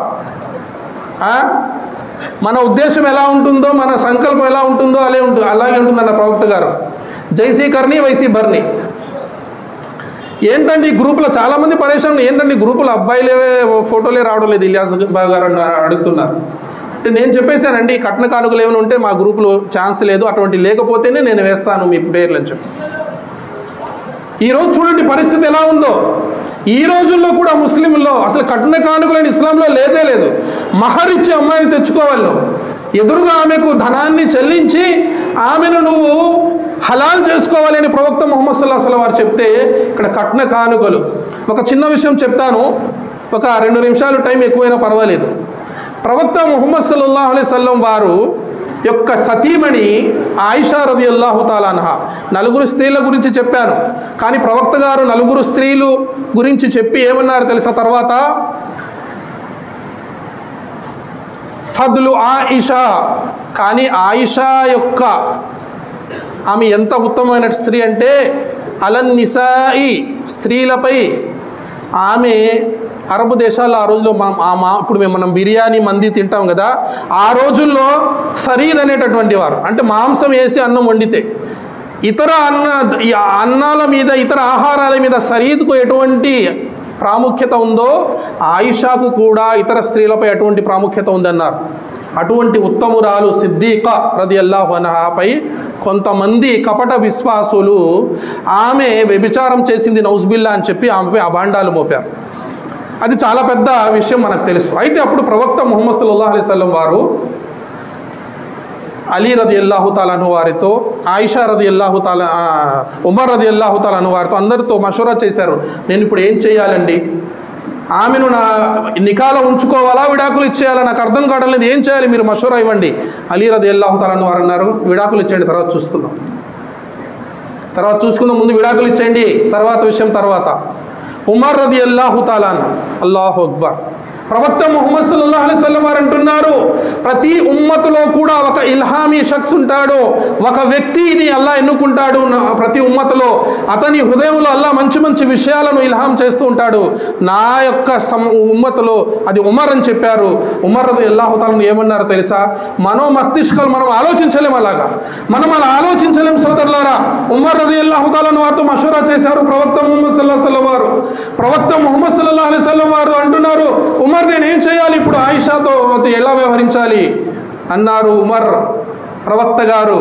మన ఉద్దేశం ఎలా ఉంటుందో, మన సంకల్పం ఎలా ఉంటుందో అలాగే ఉంటుందన్న ప్రవక్త గారు. జైసీ కర్ని వైసీ బర్ని. ఏంటండి ఈ గ్రూపులో చాలామంది పరేషాన్, ఏంటండి గ్రూపులో అబ్బాయిలే ఫోటోలే రావడం లేదు ఇలియాస్ గారు అడుగుతున్నారు. అంటే నేను చెప్పేశానండి, కట్న కానుకలు ఏమైనా ఉంటే మా గ్రూపులో ఛాన్స్ లేదు, అటువంటి లేకపోతేనే నేను వేస్తాను మీ పేర్లు అని చెప్పి. ఈరోజు చూడండి పరిస్థితి ఎలా ఉందో. ఈ రోజుల్లో కూడా ముస్లింల్లో అసలు కట్న కానుకలని ఇస్లాంలో లేదే లేదు. మహర్ ఇచ్చి అమ్మాయిని తెచ్చుకోవాలి, ఎదురుగా ఆమెకు ధనాన్ని చెల్లించి ఆమెను నువ్వు హలాల్ చేసుకోవాలని ప్రవక్త ముహమ్మద్ సల్లల్లాహు అలైహి వసల్లం వారు చెప్తే ఇక్కడ కట్న కానుకలు. ఒక చిన్న విషయం చెప్తాను, ఒక 2 నిమిషాలు టైం ఎక్కువైనా పర్వాలేదు. ప్రవక్త ముహమ్మద్ సల్లల్లాహు అలైహి వసల్లం వారు యొక్క సతీమణి ఆయిషా రదియల్లాహు తాలా అన్హా, 4 స్త్రీల గురించి చెప్పాను, కానీ ప్రవక్త గారు 4 స్త్రీలు గురించి చెప్పి ఏమన్నారు తెలుసా? తర్వాత ఫద్లు ఆయిషా, కానీ ఆయిషా యొక్క ఆమె ఎంత ఉత్తమమైన స్త్రీ అంటే అలన్ నిసాయి, స్త్రీలపై ఆమె అరబ్ దేశాల్లో ఆ రోజుల్లో ఇప్పుడు మనం బిర్యానీ మంది తింటాం కదా, ఆ రోజుల్లో ఫరీద్ అనేటటువంటి వారు, అంటే మాంసం వేసి అన్నం వండితే ఇతర అన్నాల మీద ఇతర ఆహారాల మీద ఫరీద్కు ఎటువంటి ప్రాముఖ్యత ఉందో ఆయిషాకు కూడా ఇతర స్త్రీలపై అటువంటి ప్రాముఖ్యత ఉందన్నారు. అటువంటి ఉత్తమురాలు సిద్దీకా రదియల్లాహు అన్హాపై కొంతమంది కపట విశ్వాసులు ఆమె వ్యభిచారం చేసింది నౌజుబిల్లా అని చెప్పి ఆమెపై అభాండాలు మోపారు. అది చాలా పెద్ద విషయం మనకు తెలుసు. అయితే అప్పుడు ప్రవక్త ముహమ్మద్ సల్లల్లాహు అలైహి వసల్లం వారు అలీ రదియల్లాహు తాలా అను వారితో, ఆయిషా రదియల్లాహు తాలా, ఉమర్ రదియల్లాహు తాలా అను వారితో అందరితో మషూరా చేశారు. నేను ఇప్పుడు ఏం చేయాలండి? ఆమెను నా నికాలో ఉంచుకోవాలా, విడాకులు ఇచ్చేయాలా? నాకు అర్థం కావడం లేదు, ఏం చేయాలి? మీరు మషూరా ఇవ్వండి. అలీ రదియల్లాహు తాలా అను వారు అన్నారు, విడాకులు ఇచ్చేయండి, తర్వాత చూసుకుందాం, ముందు విడాకులు ఇచ్చేయండి, తర్వాత విషయం తర్వాత. ఉమర్ రదియల్లాహు తాలా అన్న, అల్లాహు అక్బర్. ప్రవక్త ముహమ్మద్ సల్లల్లాహు అలైహి వసల్లం వారు అంటున్నారు, ప్రతి ఉమ్మతులో కూడా ఒక ఇల్హామీ షఖ్స్ ఉంటాడు, ఒక వ్యక్తిని అల్లా ఎన్నుకుంటాడు ప్రతి ఉమ్మతులో. అతని హృదయంలో అల్లా మంచి మంచి విషయాలను ఇల్హాం చేస్తూ ఉంటాడు. నా యొక్క ఉమ్మతులో అది ఉమర్ అని చెప్పారు. ఉమర్ రదియల్లాహు తాలా ఏమన్నారో తెలుసా? మస్తిష్కాలు మనం ఆలోచించలేం, అలాగా మనం అలా ఆలోచించలేం సోదరులారా. ఉమర్ రదియల్లాహు తాలా వారితో మషూరా చేశారు ప్రవక్త ముహమ్మద్ సల్లల్లాహు అలైహి వసల్లం వారు. ప్రవక్త ముహమ్మద్ సల్లల్లాహు అలైహి వసల్లం వారు అంటున్నారు, ఉమర్ నేనేం చేయాలి ఇప్పుడు? ఆయిషాతో ఎలా వ్యవహరించాలి అన్నారు. ఉమర్ ప్రవక్త గారు,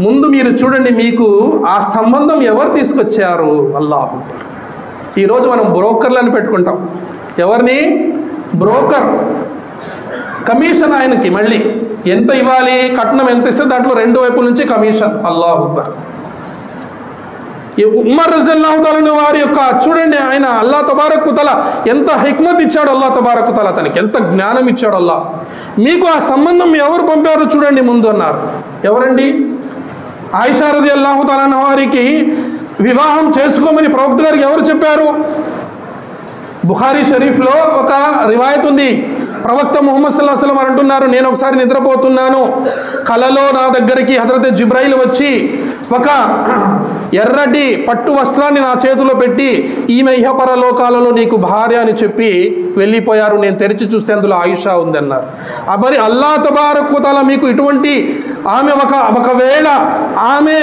ముందు మీరు చూడండి, మీకు ఆ సంబంధం ఎవరు తీసుకొచ్చారు? అల్లాహు అక్బర్. ఈరోజు మనం బ్రోకర్లను పెట్టుకుంటాం. ఎవరిని? బ్రోకర్. కమిషన్ ఆయనకి మళ్ళీ ఎంత ఇవ్వాలి, కట్నం ఎంత ఇస్తే దాంట్లో 2 వైపుల నుంచి కమిషన్. అల్లాహు అక్బర్. ఉమర్ రజల్లాహు తాలా వారి యొక్క చూడండి, ఆయన అల్లా తబారక్ తఆలా ఎంత హిక్మత్ ఇచ్చాడు, అల్లా తబారక్ తఆలా తనకి ఎంత జ్ఞానం ఇచ్చాడు అల్లా. మీకు ఆ సంబంధం ఎవరు పంపారో చూడండి ముందు అన్నారు. ఎవరండి? ఆయిషా రదియల్లాహు తాలా వారికి వివాహం చేసుకోమని ప్రవక్త గారికి ఎవరు చెప్పారు? బుఖారీ షరీఫ్లో ఒక రివాయత్ ఉంది. ప్రవక్త ముహమ్మద్ సల్లల్లాహు అలైహి వసల్లం వారు అంటున్నారు, నేను ఒకసారి నిద్రపోతున్నాను, కలలో నా దగ్గరికి హజరత్ జిబ్రాయిల్ వచ్చి ఒక ఎర్రటి పట్టు వస్త్రాన్ని నా చేతిలో పెట్టి, ఈమె ఇహపరలోకాలలో నీకు భార్య అని చెప్పి వెళ్ళిపోయారు. నేను తెరిచి చూస్తే అందులో ఆయిషా ఉందన్నారు. మరి అల్లా తబారక్ తఆలా మీకు ఇటువంటి ఆమె ఒకవేళ ఆమె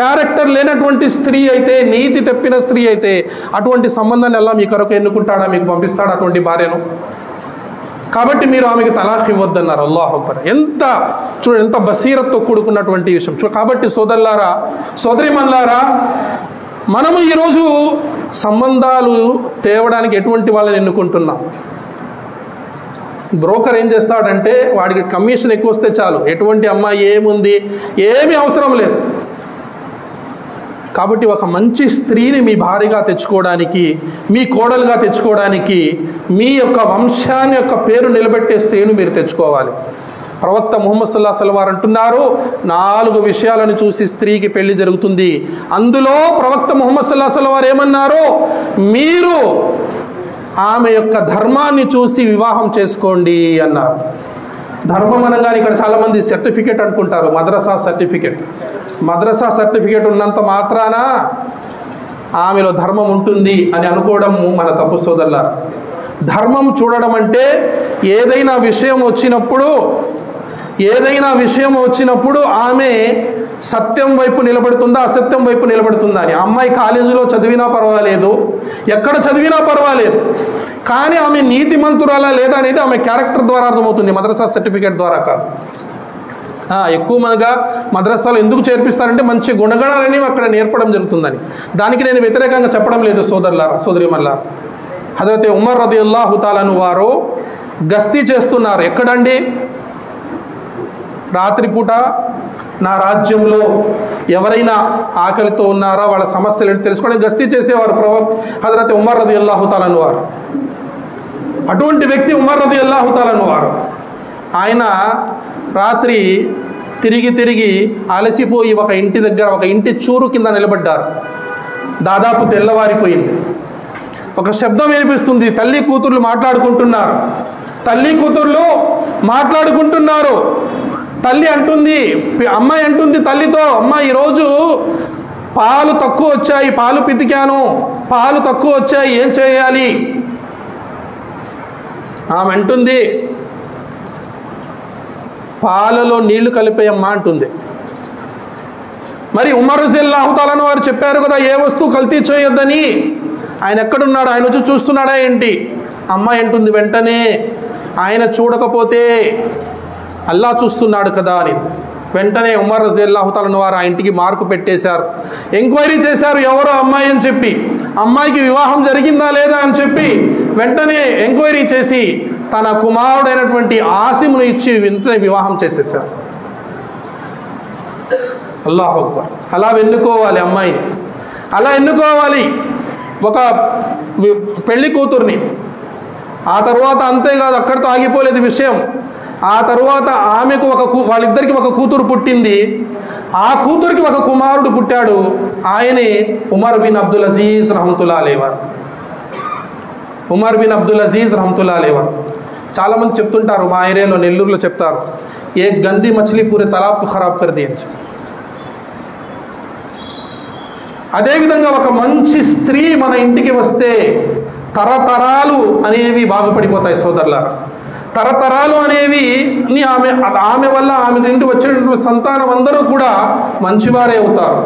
క్యారెక్టర్ లేనటువంటి స్త్రీ అయితే, నీతి తప్పిన స్త్రీ అయితే, అటువంటి సంబంధాన్ని అల్లా మీ కొరకు ఎన్నుకుంటాడా, మీకు పంపిస్తాడా అటువంటి భార్యను? కాబట్టి మీరు ఆమెకి తలాఖ్ ఇవ్వద్దన్నారు. అల్లాహు అక్బర్. చూడండి ఎంత బసీరత్తో కూడుకున్నటువంటి విషయం. కాబట్టి సోదరులారా, సోదరిమణులారా, మనము ఈరోజు సంబంధాలు తేవడానికి ఎటువంటి వాళ్ళని ఎన్నుకుంటున్నాం? బ్రోకర్ ఏం చేస్తాడంటే వాడికి కమిషన్ ఎక్కువ వస్తే చాలు, ఎటువంటి అమ్మాయి ఏముంది ఏమీ అవసరం లేదు. కాబట్టి ఒక మంచి స్త్రీని మీ భార్యగా తెచ్చుకోవడానికి, మీ కోడలుగా తెచ్చుకోవడానికి, మీ యొక్క వంశాన్ని యొక్క పేరు నిలబెట్టే స్త్రీని మీరు తెచ్చుకోవాలి. ప్రవక్త ముహమ్మద్ సల్లల్లాహు అలైహి వసల్లం వారు అంటున్నారు, 4 విషయాలను చూసి స్త్రీకి పెళ్లి జరుగుతుంది. అందులో ప్రవక్త ముహమ్మద్ సల్లల్లాహు అలైహి వసల్లం వారు ఏమన్నారు? మీరు ఆమె యొక్క ధర్మాన్ని చూసి వివాహం చేసుకోండి అన్నారు. ధర్మం అనగానే ఇక్కడ చాలామంది సర్టిఫికేట్ అనుకుంటారు, మద్రసా సర్టిఫికేట్. మద్రసా సర్టిఫికేట్ ఉన్నంత మాత్రాన ఆమెలో ధర్మం ఉంటుంది అని అనుకోవడం మన తప్పు సోదరులారా. ధర్మం చూడడం అంటే ఏదైనా విషయం వచ్చినప్పుడు ఆమె సత్యం వైపు నిలబడుతుందా అసత్యం వైపు నిలబడుతుందా అని. అమ్మాయి కాలేజీలో చదివినా పర్వాలేదు, ఎక్కడ చదివినా పర్వాలేదు, కానీ ఆమె నీతిమంతురాలా లేదా అనేది ఆమె క్యారెక్టర్ ద్వారా అర్థమవుతుంది, మద్రసా సర్టిఫికేట్ ద్వారా కాదు. ఎక్కువ మందిగా మద్రసాలు ఎందుకు చేర్పిస్తారంటే మంచి గుణగణాలని అక్కడ నేర్పడం జరుగుతుందని. దానికి నేను వ్యతిరేకంగా చెప్పడం లేదు సోదరులారా సోదరిమల్లారా. హజరత్ ఉమర్ రదియల్లాహు తాలాను వారు గస్తీ చేస్తున్నారు. ఎక్కడండి? రాత్రిపూట నా రాజ్యంలో ఎవరైనా ఆకలితో ఉన్నారా, వాళ్ళ సమస్యలు ఏంటి తెలుసుకోవడానికి గస్తీ చేసేవారు హజరత్ ఉమర్ రదియల్లాహు తాలాను వారు. అటువంటి వ్యక్తి ఉమర్ రదియల్లాహు తాలాను వారు. ఆయన రాత్రి తిరిగి అలసిపోయి ఒక ఇంటి దగ్గర ఒక ఇంటి చూరు కింద నిలబడ్డారు. దాదాపు తెల్లవారిపోయింది. ఒక శబ్దం వినిపిస్తుంది. తల్లి కూతుర్లు మాట్లాడుకుంటున్నారు. తల్లి అంటుంది, అమ్మాయి అంటుంది తల్లితో, అమ్మ ఈరోజు పాలు తక్కువ వచ్చాయి, పాలు పితికాను, పాలు తక్కువ వచ్చాయి, ఏం చేయాలి? ఆమె అంటుంది, పాలలో నీళ్లు కలిపేయమ్మా అంటుంది. మరి ఉమర్ రజల్లాహు తాలాను వారు చెప్పారు కదా ఏ వస్తువు కల్తీ చేయొద్దని. ఆయన ఎక్కడున్నాడు? ఆయన వచ్చి చూస్తున్నాడా ఏంటి? అమ్మాయి అంటుంది వెంటనే, ఆయన చూడకపోతే అల్లా చూస్తున్నాడు కదా అని. వెంటనే ఉమర్ రజల్లాహు తాలాను వారు ఆ ఇంటికి మార్కు పెట్టేశారు. ఎంక్వైరీ చేశారు ఎవరో అమ్మాయి అని చెప్పి, అమ్మాయికి వివాహం జరిగిందా లేదా అని చెప్పి వెంటనే ఎంక్వైరీ చేసి తన కుమారుడైనటువంటి ఆసిమును ఇచ్చి వెంటనే వివాహం చేసేసారు. అల్లాహు అక్బర్. అలా ఎన్నుకోవాలి అమ్మాయిని, అలా ఎన్నుకోవాలి ఒక పెళ్లి కూతుర్ని. ఆ తర్వాత అంతేకాదు, అక్కడితో ఆగిపోలేదు విషయం. ఆ తరువాత ఆమెకు వాళ్ళిద్దరికి ఒక కూతురు పుట్టింది. ఆ కూతురికి ఒక కుమారుడు పుట్టాడు. ఆయనే ఉమర్ బిన్ అబ్దుల్ అజీజ్ రహమతుల్లాహి అలైహి వారు. ఉమర్ బిన్ అబ్దుల్ అజీజ్ రహమతుల్లాహి అలైహి వారు. చాలామంది చెప్తుంటారు, మా ఏరియాలో నెల్లూరులో చెప్తారు, ఏ గంది మచిలీ పూరే తలాబ్ ఖరాబ్ కర్ది అని. అదేవిధంగా ఒక మంచి స్త్రీ మన ఇంటికి వస్తే తరతరాలు అనేవి బాగుపడిపోతాయి సోదరులారా. తరతరాలు అనేవి ఆమె వల్ల ఆమె నుండి వచ్చేటువంటి సంతానం అందరూ కూడా మంచివారే అవుతారు.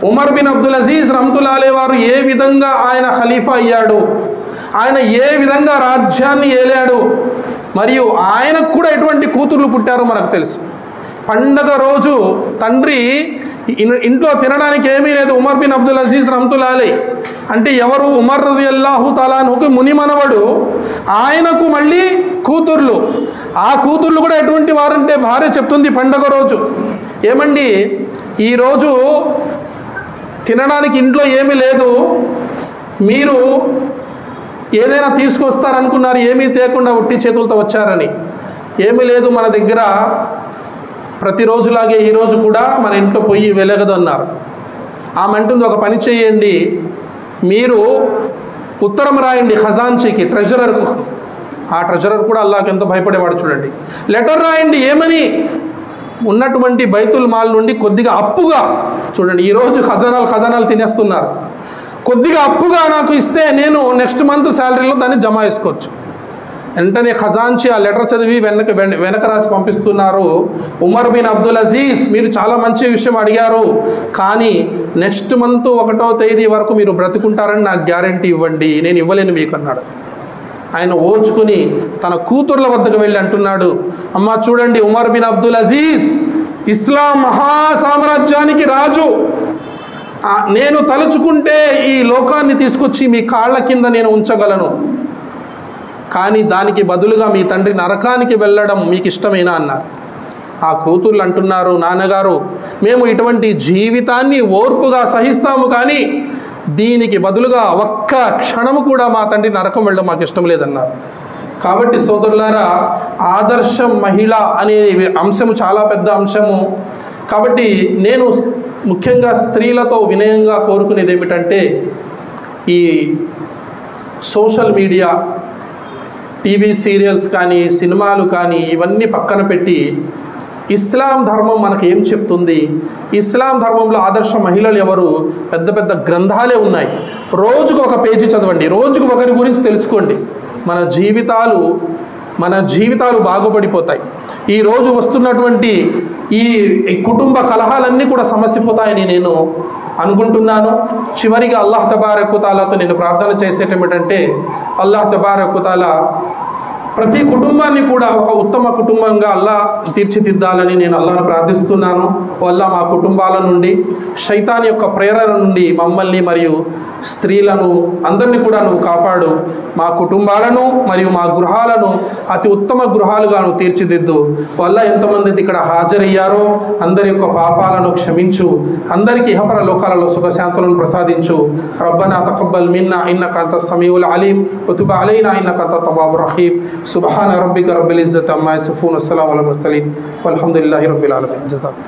ఉమర్ బిన్ అబ్దుల్ అజీజ్ రహమతుల్లాహి అలైహి వారు ఏ విధంగా ఆయన ఖలీఫా అయ్యాడు, ఆయన ఏ విధంగా రాజ్యాన్ని ఏలాడు, మరియు ఆయనకు కూడా ఎటువంటి కూతుర్లు పుట్టారో మనకు తెలుసు. పండగ రోజు తండ్రి ఇంట్లో తినడానికి ఏమీ లేదు. ఉమర్ బిన్ అబ్దుల్ అజీజ్ రహమతుల్లాహి అలైహి అంటే ఎవరు? ఉమర్ రదియల్లాహు తాలా అన్హుకి ముని మనవడు. ఆయనకు మళ్ళీ కూతుర్లు. ఆ కూతుర్లు కూడా ఎటువంటి వారంటే భార్య చెప్తుంది పండగ రోజు, ఏమండి ఈరోజు తినడానికి ఇంట్లో ఏమీ లేదు, మీరు ఏదైనా తీసుకొస్తారనుకున్నారు, ఏమీ తేకుండా ఉట్టి చేతులతో వచ్చారని. ఏమీ లేదు మన దగ్గర, ప్రతిరోజులాగే ఈరోజు కూడా మన ఇంట్లో పొయ్యి వెలగదు అన్నారు. ఆమె అంటుంది, ఒక పని చేయండి, మీరు ఉత్తరం రాయండి ఖజాన్చీకి, ట్రెజరర్కు. ఆ ట్రెజరర్ కూడా అల్లాహ్కి ఎంత భయపడేవాడు చూడండి. లెటర్ రాయండి, ఏమని? ఉన్నటువంటి బైతుల్ మాల్ నుండి కొద్దిగా అప్పుగా, చూడండి ఈరోజు ఖజానాలు తినేస్తున్నారు, కొద్దిగా అప్పుగా నాకు ఇస్తే నేను నెక్స్ట్ మంత్ శాలరీలో దాన్ని జమ చేసుకోవచ్చు. వెంటనే ఖజాన్చీ ఆ లెటర్ చదివి వెనక రాసి పంపిస్తున్నారు, ఉమర్ బిన్ అబ్దుల్ అజీజ్ మీరు చాలా మంచి విషయం అడిగారు, కానీ నెక్స్ట్ మంత్ 1వ తేదీ వరకు మీరు బ్రతుకుంటారని నాకు గ్యారంటీ ఇవ్వండి, నేను ఇవ్వలేను మీకు అన్నాడు. ఆయన ఓచుకుని తన కూతుర్ల వద్దకు వెళ్ళి అంటున్నాడు, అమ్మా చూడండి ఉమర్ బిన్ అబ్దుల్ అజీజ్ ఇస్లాం మహాసామ్రాజ్యానికి రాజు, నేను తలుచుకుంటే ఈ లోకాన్ని తీసుకొచ్చి మీ కాళ్ళ కింద నేను ఉంచగలను, కానీ దానికి బదులుగా మీ తండ్రి నరకానికి వెళ్ళడం మీకు ఇష్టమేనా అన్నారు. ఆ కూతుర్లు అంటున్నారు, నాన్నగారు మేము ఇటువంటి జీవితాన్ని ఓర్పుగా సహిస్తాము, కానీ దీనికి బదులుగా ఒక్క క్షణము కూడా మా తండ్రి నరకం వెళ్ళడం మాకు ఇష్టం లేదన్నారు. కాబట్టి సోదరులారా, ఆదర్శం మహిళ అనే అంశము చాలా పెద్ద అంశము. కాబట్టి నేను ముఖ్యంగా స్త్రీలతో వినయంగా కోరుకునేది ఏమిటంటే, ఈ సోషల్ మీడియా, టీవీ సీరియల్స్ కానీ సినిమాలు కానీ ఇవన్నీ పక్కన పెట్టి ఇస్లాం ధర్మం మనకు ఏం చెప్తుంది, ఇస్లాం ధర్మంలో ఆదర్శ మహిళలు ఎవరు, పెద్ద పెద్ద గ్రంథాలే ఉన్నాయి. రోజుకు ఒక పేజీ చదవండి, రోజుకు ఒకరి గురించి తెలుసుకోండి. మన జీవితాలు మన జీవితాలు బాగుపడిపోతాయి. ఈరోజు వస్తున్నటువంటి ఈ కుటుంబ కలహాలన్నీ కూడా సమసిపోతాయని నేను అనుకుంటున్నాను. చివరిగా అల్లాహ్ తబారక్ వ తఆలాతో నేను ప్రార్థన చేసేటేమిటంటే, అల్లాహ్ తబారక్ వ తఆలా ప్రతి కుటుంబాన్ని కూడా ఒక ఉత్తమ కుటుంబంగా అల్లాహ్ తీర్చిదిద్దాలని నేను అల్లాహ్ను ప్రార్థిస్తున్నాను. అల్లాహ్ మా కుటుంబాల నుండి శైతాన్ యొక్క ప్రేరణ నుండి మమ్మల్ని మరియు స్త్రీలను అందరినీ కూడా నువ్వు కాపాడు. మా కుటుంబాలను మరియు మా గృహాలను అతి ఉత్తమ గృహాలుగా నువ్వు తీర్చిదిద్దు. వల్ల ఎంతమంది ఇక్కడ హాజరయ్యారో అందరి యొక్క పాపాలను క్షమించు. అందరికీ ఇహపర లోకాలలో సుఖశాంతులను ప్రసాదించు. రబ్బనా తకబ్బల్ మిన్నా ఇన్నక అంతస్ సమీఉల్ అలీం వతుబ్ అలైనా ఇన్నక అంతత్ తవ్వాబుర్ రహీమ్. సుబ్హాన రబ్బిక రబ్బిల్ ఇజ్జతి అమ్మా యసిఫూన్. అస్సలాము అలల్ ముర్సలీన్ వల్హమ్దులిల్లాహి రబ్బిల్ ఆలమీన్. జజాక్.